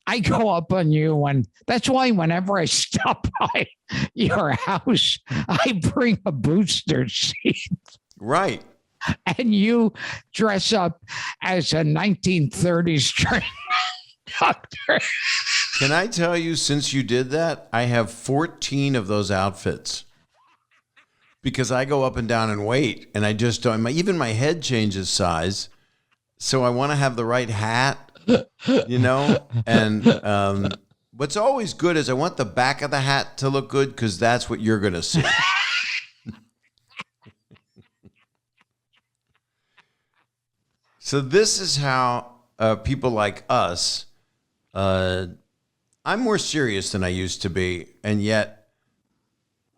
I go up on you, and that's why whenever I stop by your house, I bring a booster seat. Right. And you dress up as a 1930s train conductor. Can I tell you, since you did that, I have 14 of those outfits. Because I go up and down in weight, and I just don't. Even my head changes size. So I want to have the right hat, And what's always good is I want the back of the hat to look good because that's what you're going to see. So this is how people like us, I'm more serious than I used to be, and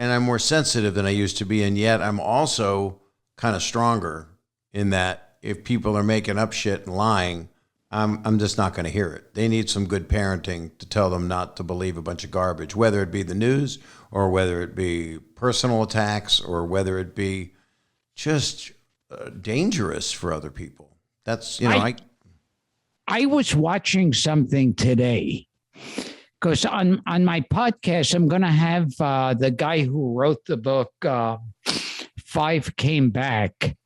I'm more sensitive than I used to be, and yet I'm also kind of stronger in that if people are making up shit and lying, I'm just not going to hear it. They need some good parenting to tell them not to believe a bunch of garbage, whether it be the news or whether it be personal attacks or whether it be just dangerous for other people. That's, I was watching something today because on my podcast, I'm going to have the guy who wrote the book, Five Came Back.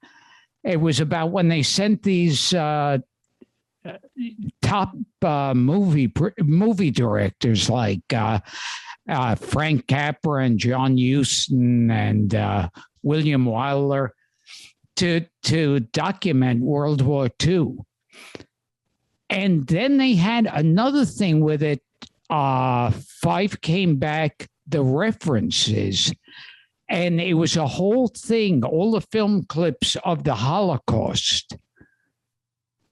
It was about when they sent these top movie directors like Frank Capra and John Huston and William Wyler to document World War II. And then they had another thing with it. Five Came Back, the references. And it was a whole thing, all the film clips of the Holocaust.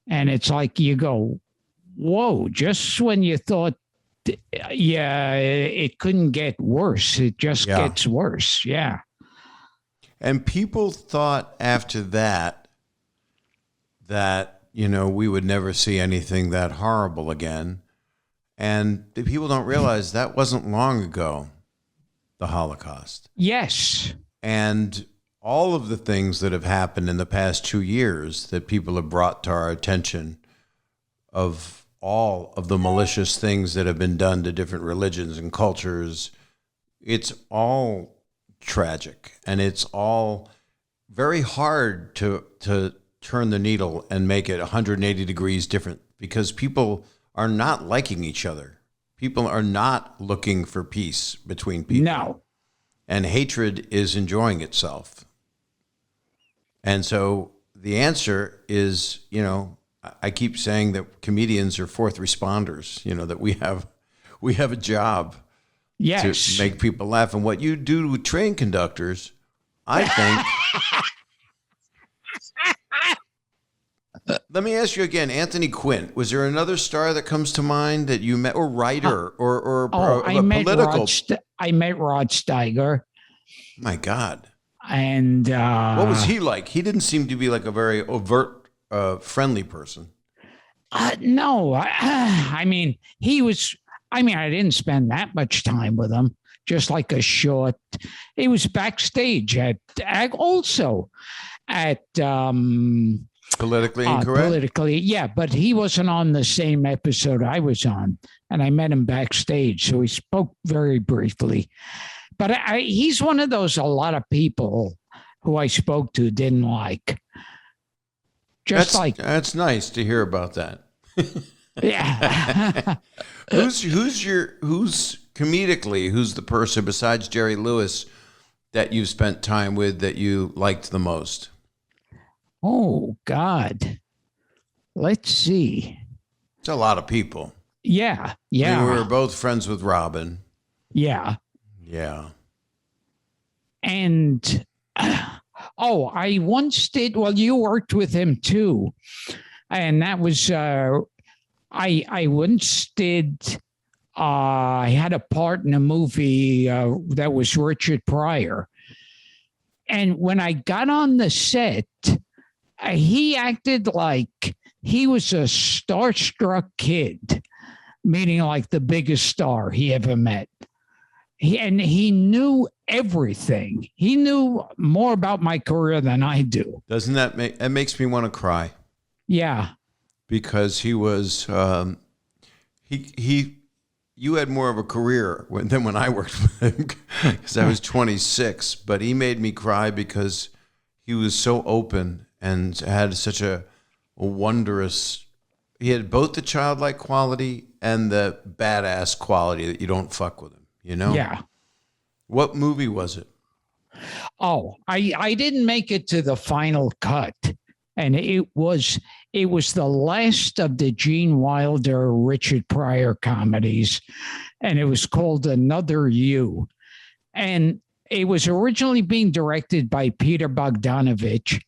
And it's like you go, whoa, just when you thought yeah, it couldn't get worse. It just gets worse. Yeah. And people thought after that, we would never see anything that horrible again. And the people don't realize that wasn't long ago, the Holocaust. Yes. And all of the things that have happened in the past 2 years that people have brought to our attention, of all of the malicious things that have been done to different religions and cultures, it's all tragic, and it's all very hard to turn the needle and make it 180 degrees different, because people are not liking each other. People are not looking for peace between people. No. And hatred is enjoying itself. And so the answer is, I keep saying that comedians are fourth responders, that we have a job. Yes. To make people laugh. And what you do with train conductors, I think. Let me ask you again, Anthony Quinn. Was there another star that comes to mind that you met, or writer, or political? I met Rod Steiger. My God. And what was he like? He didn't seem to be like a very overt, friendly person. No, I mean, he was. I mean, I didn't spend that much time with him, just like a short. He was backstage also at Politically Incorrect. Politically, yeah, but he wasn't on the same episode I was on, and I met him backstage, so he spoke very briefly. But he's one of those a lot of people who I spoke to didn't like. That's nice to hear about that. Yeah. Who's the person besides Jerry Lewis that you've spent time with that you liked the most? Oh God. Let's see. It's a lot of people. Yeah. I mean, we were both friends with Robin. Yeah. Yeah. And I once did. Well, you worked with him too, and that was. I once did. I had a part in a movie that was Richard Pryor. And when I got on the set, he acted like he was a starstruck kid, meaning like the biggest star he ever met. He knew everything. He knew more about my career than I do. Doesn't that makes me want to cry? Yeah. Because he was, you had more of a career than when I worked with him, because I was 26, but he made me cry because he was so open and had such a wondrous, he had both the childlike quality and the badass quality that you don't fuck with him, Yeah. What movie was it? Oh, I didn't make it to the final cut. And it was the last of the Gene Wilder, Richard Pryor comedies, and it was called Another You. And it was originally being directed by Peter Bogdanovich,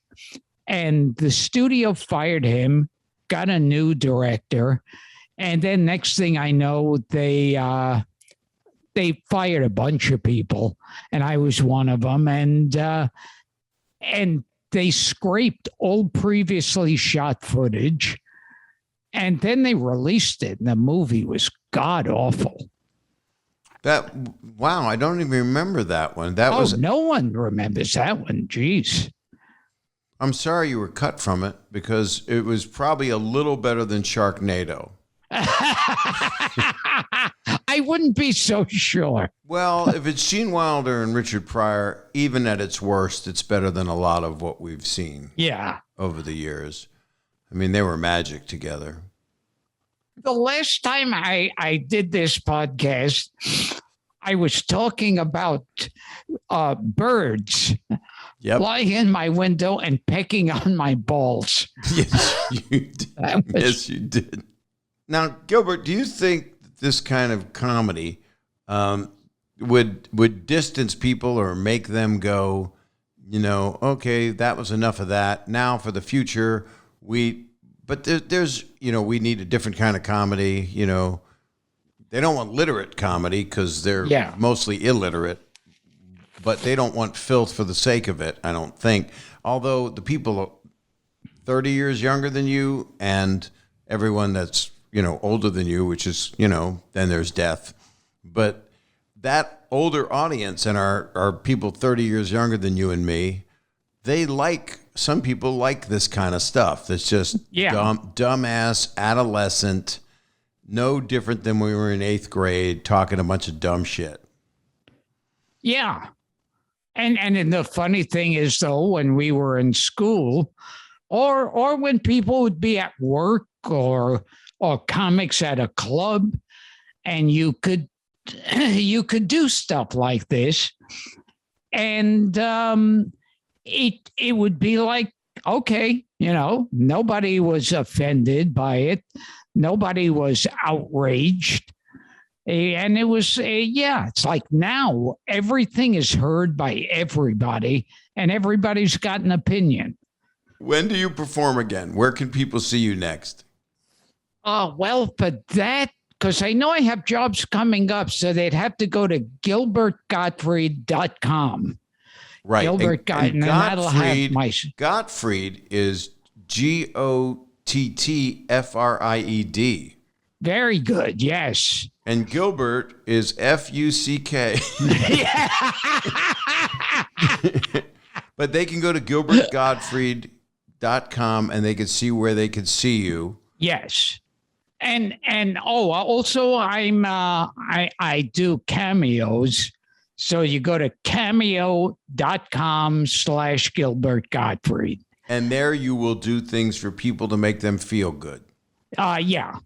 and the studio fired him, got a new director, and then next thing I know, they fired a bunch of people, and I was one of them, and they scraped all previously shot footage, and then they released it, and the movie was god awful. Wow, I don't even remember that one. No one remembers that one. Jeez. I'm sorry you were cut from it, because it was probably a little better than Sharknado. I wouldn't be so sure. Well, if it's Gene Wilder and Richard Pryor, even at its worst, it's better than a lot of what we've seen. Yeah. Over the years. I mean, they were magic together. The last time I did this podcast, I was talking about birds flying in my window and pecking on my balls. Yes, you did. Yes, you did. Now, Gilbert, do you think this kind of comedy would distance people or make them go, okay, that was enough of that. Now for the future, there's we need a different kind of comedy, They don't want literate comedy because they're mostly illiterate, but they don't want filth for the sake of it, I don't think. Although the people 30 years younger than you and everyone that's, older than you, which is, then there's death. But that older audience and our people 30 years younger than you and me, some people like this kind of stuff. That's just dumbass, adolescent, no different than when we were in 8th grade talking a bunch of dumb shit. Yeah. And the funny thing is, though, when we were in school or when people would be at work or comics at a club, and you could do stuff like this, and it would be like, okay, nobody was offended by it, nobody was outraged, and it was it's like now everything is heard by everybody, and everybody's got an opinion. When do you perform again? Where can people see you next? Well, for that, because I know I have jobs coming up, so they'd have to go to gilbertgottfried.com. Right. Gilbert and Gottfried is Gottfried. Very good, yes. And Gilbert is Fuck. But they can go to gilbertgottfried.com and they can see where they can see you. Yes. And also I do cameos. So you go to cameo.com/Gilbert Gottfried. And there you will do things for people to make them feel good. Yeah.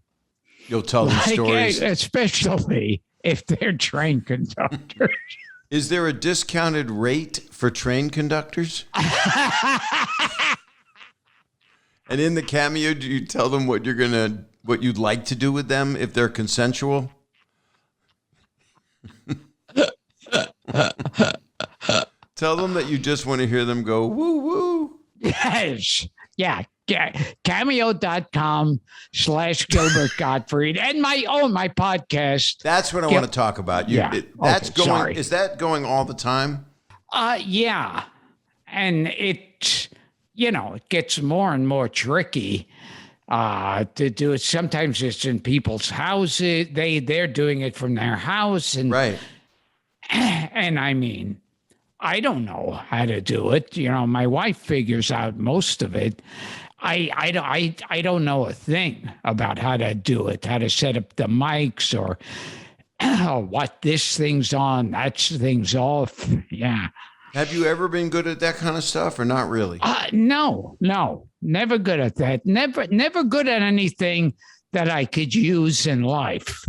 You'll tell them stories. Especially if they're train conductors. Is there a discounted rate for train conductors? And in the cameo, do you tell them what you'd like to do with them if they're consensual? Tell them that you just want to hear them go, woo, woo. Yes. Yeah. Cameo.com/Gilbert Gottfried and my podcast. That's what I want to talk about. Is that going all the time? Yeah. And it gets more and more tricky to do it. Sometimes it's in people's houses. They're doing it from their house. And right. And I mean, I don't know how to do it. My wife figures out most of it. I don't know a thing about how to do it, how to set up the mics or what this thing's on, that thing's off. Yeah. Have you ever been good at that kind of stuff or not really? No, never good at that. Never good at anything that I could use in life.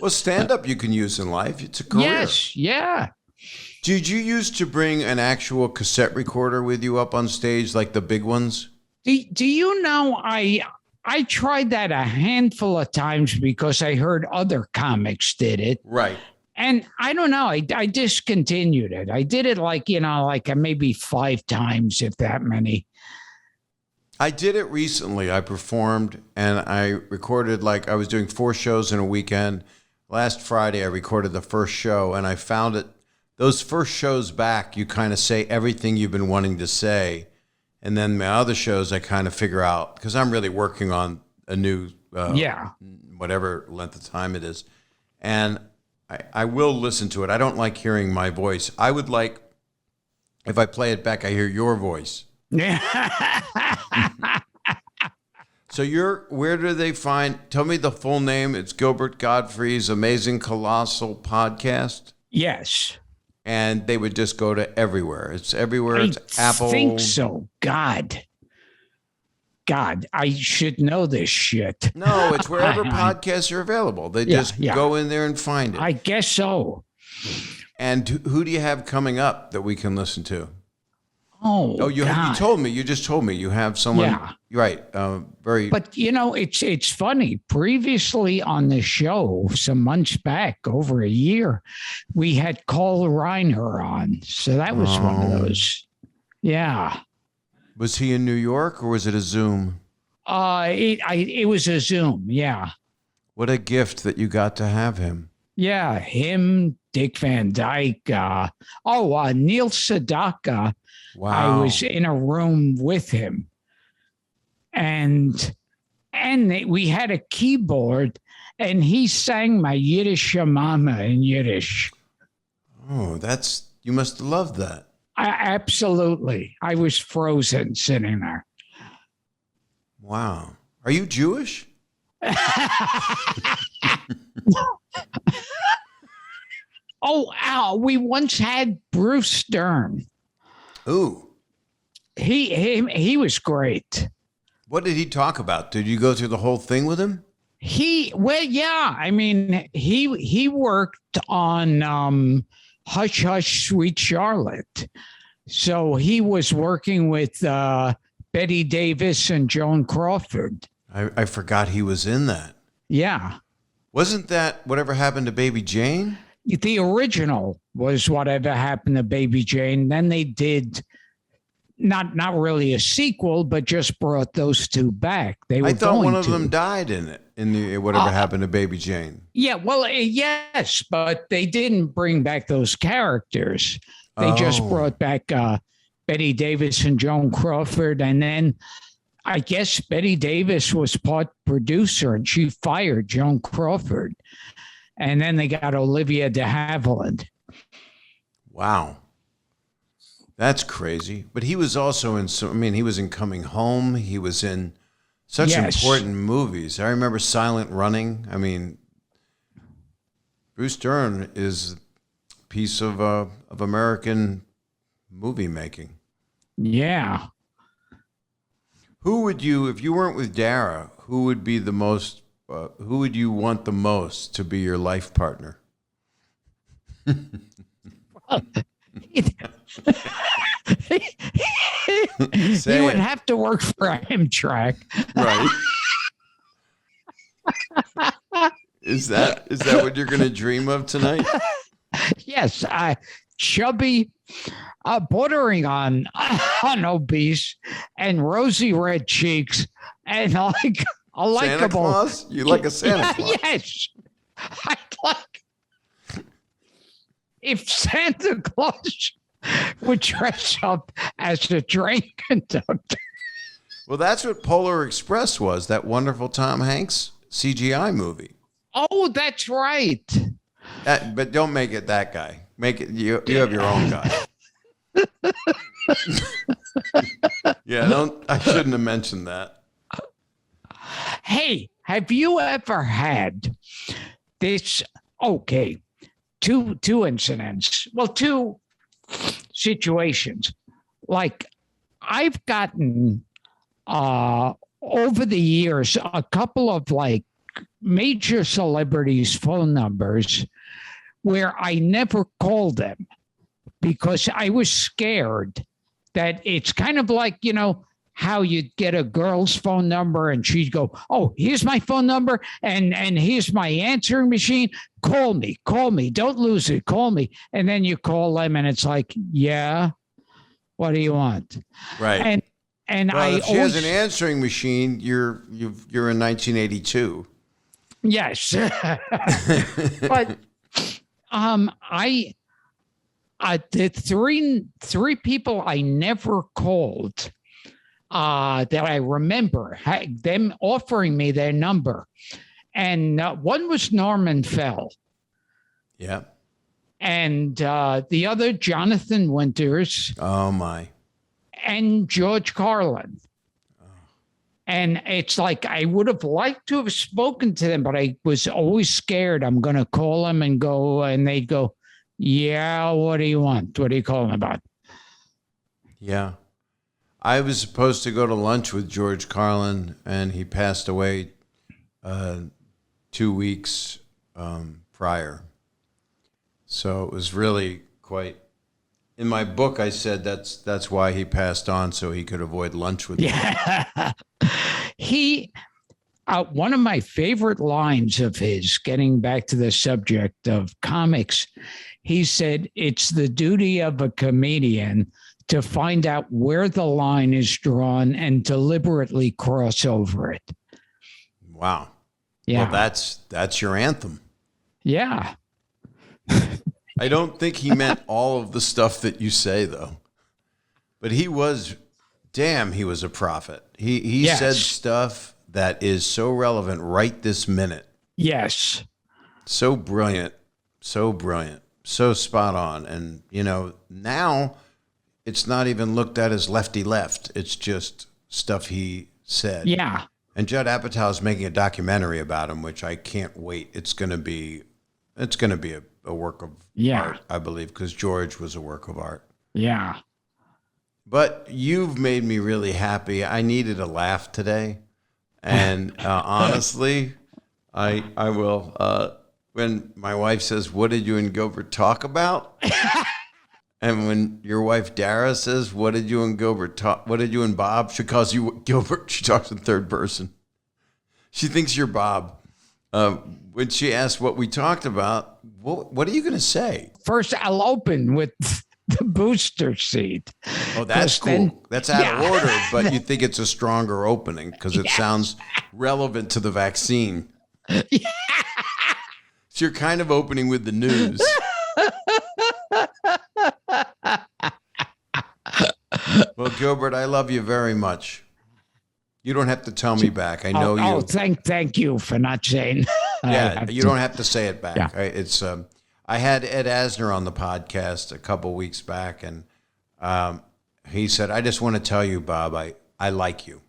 Well, stand-up you can use in life. It's a career. Yes, yeah. Did you used to bring an actual cassette recorder with you up on stage like the big ones? Do you know, I tried that a handful of times because I heard other comics did it. Right. And I don't know, I discontinued it. I did it like maybe 5 times, if that many. I did it recently. I performed and I recorded, I was doing 4 shows in a weekend. Last Friday, I recorded the first show and I found it. Those first shows back, you kind of say everything you've been wanting to say. And then my other shows, I kind of figure out, because I'm really working on a new, whatever length of time it is. And I will listen to it. I don't like hearing my voice. I would like, if I play it back, I hear your voice. So where do they tell me the full name. It's Gilbert Gottfried's Amazing Colossal Podcast. Yes. And they would just go to everywhere. It's everywhere. It's Apple. I think so. God, I should know this shit. No, it's wherever podcasts are available. They just go in there and find it. I guess so. And who do you have coming up that we can listen to? You told me. You just told me you have someone. Yeah. Right. Very. But it's funny. Previously on the show, some months back, over a year, we had Carl Reiner on. So that was one of those. Yeah. Was he in New York or was it a Zoom? It was a Zoom. Yeah. What a gift that you got to have him. Yeah, him, Dick Van Dyke. Neil Sedaka. Wow. I was in a room with him, and we had a keyboard, and he sang my Yiddish Mama in Yiddish. Oh, you must have loved that. Absolutely. I was frozen sitting there. Wow. Are you Jewish? We once had Bruce Dern. Ooh. He was great. What did he talk about? Did you go through the whole thing with him? Yeah. I mean, he worked on Hush Hush Sweet Charlotte. So he was working with Betty Davis and Joan Crawford. I forgot he was in that. Yeah. Wasn't that Whatever Happened to Baby Jane? The original was Whatever Happened to Baby Jane. Then they did not really a sequel, but just brought those two back. I thought one of them died in it, in the Whatever Happened to Baby Jane. Yeah, well, yes, but they didn't bring back those characters. They just brought back Betty Davis and Joan Crawford. And then I guess Betty Davis was part producer, and she fired Joan Crawford. And then they got Olivia de Havilland. Wow. That's crazy. But he was also he was in Coming Home. He was in such important movies. I remember Silent Running. I mean, Bruce Dern is a piece of American movie making. Yeah. Who would you, if you weren't with Dara, who would be the most, who would you want the most to be your life partner? You would have to work for Amtrak. Right. Is that what you're going to dream of tonight? Yes. Chubby, bordering on obese, and rosy red cheeks, and like a likable. Santa Claus? You like a Santa Claus? Yes. I'd like if Santa Claus would dress up as a train conductor. Well, that's what Polar Express was, that wonderful Tom Hanks CGI movie. Oh, that's right. But don't make it that guy. Make it you have your own guy. Yeah, I shouldn't have mentioned that. Hey, have you ever had this? Okay, two incidents. Well, two situations. Like I've gotten over the years a couple of like major celebrities' phone numbers where I never called them because I was scared that it's kind of like, you know, how you'd get a girl's phone number and she'd go, oh, here's my phone number and here's my answering machine. Call me. Don't lose it. Call me. And then you call them and it's like, yeah, what do you want? Right. And well, if she has an answering machine, you're in 1982. Yes. But the three people I never called that I remember them offering me their number, and one was Norman Fell. Yeah. And the other, Jonathan Winters. Oh my. And George Carlin. And it's like I would have liked to have spoken to them, but I was always scared. I'm going to call them and go, and they'd go, yeah, what do you want? What are you calling about? Yeah. I was supposed to go to lunch with George Carlin, and he passed away 2 weeks prior. So it was really quite... In my book, I said that's why he passed on, so he could avoid lunch with me. Yeah. One of my favorite lines of his, getting back to the subject of comics, he said, it's the duty of a comedian to find out where the line is drawn and deliberately cross over it. Wow. Yeah. Well, that's your anthem. Yeah. I don't think he meant all of the stuff that you say, though. But he was a prophet. He Yes. said stuff that is so relevant right this minute. Yes. So brilliant, so spot on. And, now it's not even looked at as lefty left. It's just stuff he said. Yeah. And Judd Apatow is making a documentary about him, which I can't wait. It's going to be a work of art, I believe, because George was a work of art. Yeah. But you've made me really happy. I needed a laugh today. And honestly, I will. When my wife says, "What did you and Gilbert talk about?" And when your wife Dara says, "What did you and Gilbert talk? What did you and Bob?" She calls you Gilbert. She talks in third person. She thinks you're Bob. When she asks what we talked about, what are you going to say? First, I'll open with the booster seat. Oh, that's cool. That's out of order, but you think it's a stronger opening because it sounds relevant to the vaccine. Yeah. So you're kind of opening with the news. Well, Gilbert, I love you very much. You don't have to tell me back. I know you. Oh, thank you for not saying. Yeah, you don't have to say it back. Yeah. I had Ed Asner on the podcast a couple weeks back, and he said, "I just want to tell you, Bob, I like you.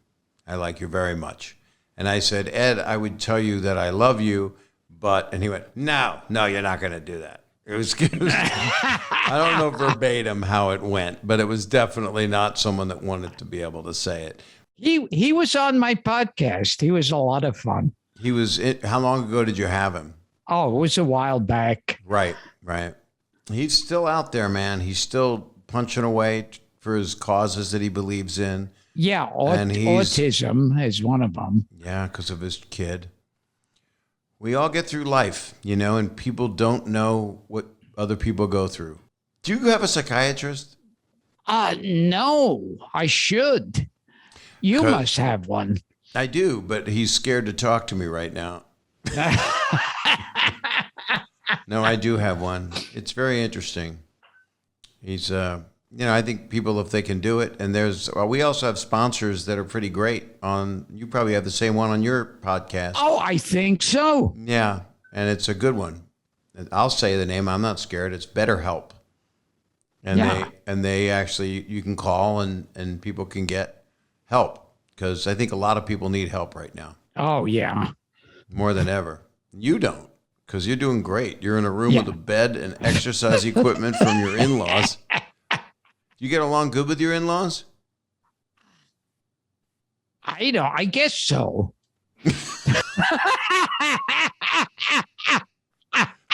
I like you very much." And I said, "Ed, I would tell you that I love you, but," and he went, No, you're not going to do that. It was I don't know verbatim how it went, but it was definitely not someone that wanted to be able to say it. He was on my podcast. He was a lot of fun. How long ago did you have him? Oh, it was a while back. Right. He's still out there, man. He's still punching away for his causes that he believes in. Yeah, autism is one of them. Yeah, because of his kid. We all get through life, and people don't know what other people go through. Do you have a psychiatrist? No, I should. You must have one. I do, but he's scared to talk to me right now. No, I do have one. It's very interesting. He's, I think people, if they can do it, and we also have sponsors that are pretty great you probably have the same one on your podcast. Oh, I think so. Yeah, and it's a good one. I'll say the name. I'm not scared. It's BetterHelp. And they actually, you can call and people can get help because I think a lot of people need help right now. Oh, yeah. More than ever. You don't because you're doing great. You're in a room with a bed and exercise equipment from your in-laws. You get along good with your in-laws? I guess so.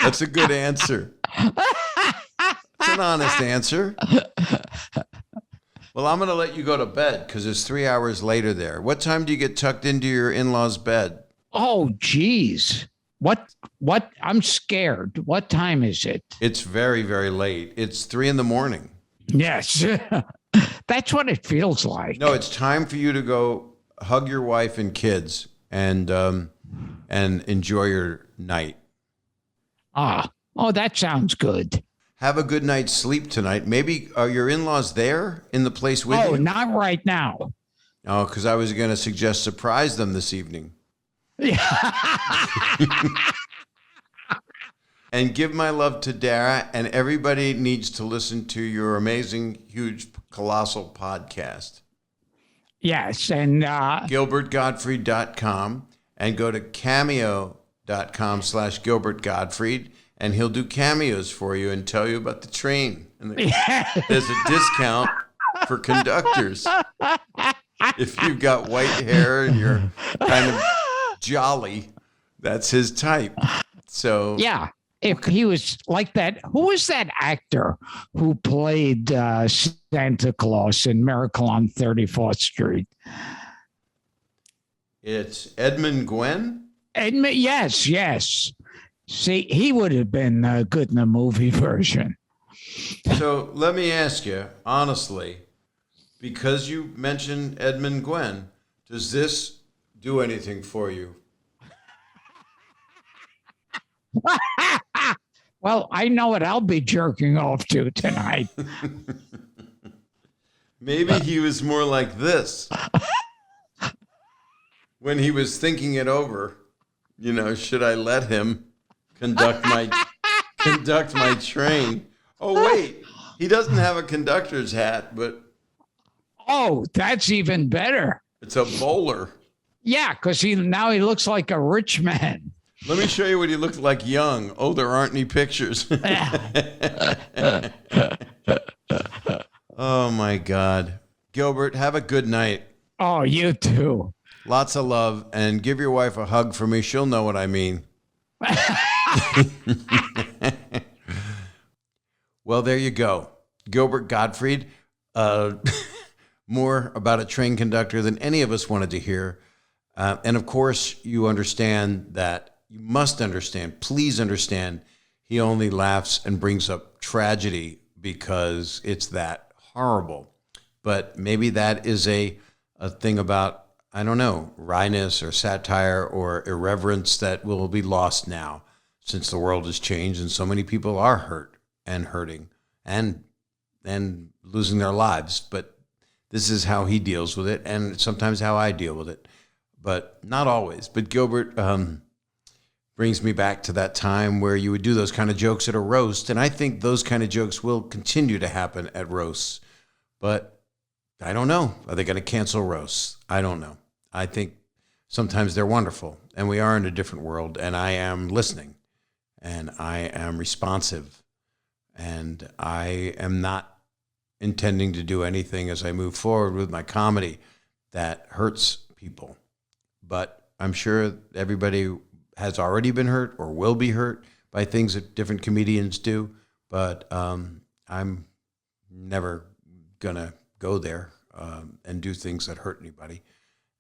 That's a good answer. It's an honest answer. Well, I'm going to let you go to bed because it's 3 hours later there. What time do you get tucked into your in-laws' bed? Oh, geez. What? I'm scared. What time is it? It's very, very late. It's 3 a.m. Yes. That's what it feels like. No, it's time for you to go hug your wife and kids and enjoy your night. Oh, that sounds good. Have a good night's sleep tonight. Maybe are your in-laws there in the place with you? Oh, not right now. Oh, because I was going to suggest surprise them this evening. And give my love to Dara, and everybody needs to listen to your amazing, huge, colossal podcast. Yes, and GilbertGottfried.com, and go to cameo.com/Gilbert Gottfried, and he'll do cameos for you and tell you about the train. And there's a discount for Conductors. If you've got white hair and you're kind of jolly, that's his type. So yeah. If he was like that, who was that actor who played Santa Claus in Miracle on 34th Street? It's Edmund Gwenn? Yes. See, he would have been good in the movie version. So let me ask you, honestly, because you mentioned Edmund Gwenn, does this do anything for you? Well, I know what I'll be jerking off to tonight. Maybe he was more like this. When he was thinking it over, should I let him conduct my train? Oh, wait, he doesn't have a conductor's hat, but... Oh, that's even better. It's a bowler. Yeah, because now he looks like a rich man. Let me show you what he looked like young. Oh, there aren't any pictures. Oh, my God. Gilbert, have a good night. Oh, you too. Lots of love, and give your wife a hug for me. She'll know what I mean. Well, there you go. Gilbert Gottfried, more about a train conductor than any of us wanted to hear. And of course, you must understand, please understand, he only laughs and brings up tragedy because it's that horrible. But maybe that is a thing about, I don't know, wryness or satire or irreverence that will be lost now since the world has changed and so many people are hurt and hurting and losing their lives. But this is how he deals with it, and sometimes how I deal with it, but not always. But Gilbert brings me back to that time where you would do those kind of jokes at a roast, and I think those kind of jokes will continue to happen at roasts. But I don't know. Are they going to cancel roasts? I don't know. I think sometimes they're wonderful, and we are in a different world, and I am listening, and I am responsive, and I am not intending to do anything as I move forward with my comedy that hurts people. But I'm sure everybody has already been hurt or will be hurt by things that different comedians do, but I'm never going to go there and do things that hurt anybody.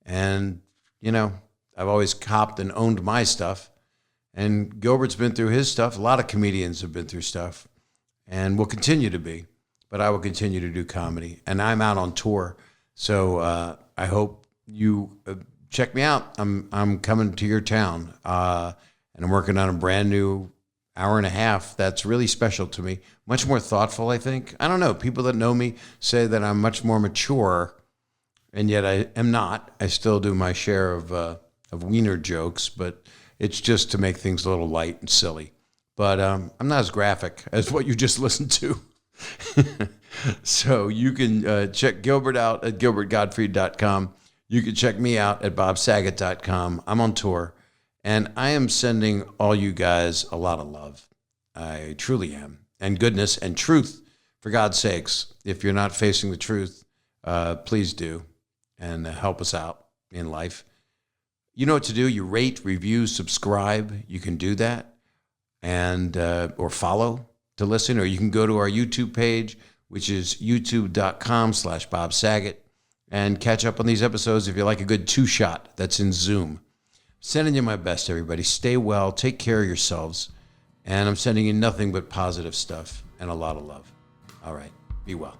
And, I've always copped and owned my stuff. And Gilbert's been through his stuff. A lot of comedians have been through stuff and will continue to be. But I will continue to do comedy. And I'm out on tour. So I hope you check me out. I'm coming to your town. And I'm working on a brand new hour and a half that's really special to me. Much more thoughtful, I think. I don't know. People that know me say that I'm much more mature. And yet I am not. I still do my share of wiener jokes, but it's just to make things a little light and silly. But I'm not as graphic as what you just listened to. So you can check Gilbert out at gilbertgottfried.com. You can check me out at bobsaget.com. I'm on tour, and I am sending all you guys a lot of love. I truly am. And goodness and truth, for God's sakes. If you're not facing the truth, please do, and help us out in life. You know what to do. You rate, review, subscribe. You can do that, and or follow to listen, or you can go to our YouTube page, which is youtube.com/Bob Saget, and catch up on these episodes if you like a good two-shot that's in Zoom. Sending you my best, everybody. Stay well. Take care of yourselves. And I'm sending you nothing but positive stuff and a lot of love. All right. Be well.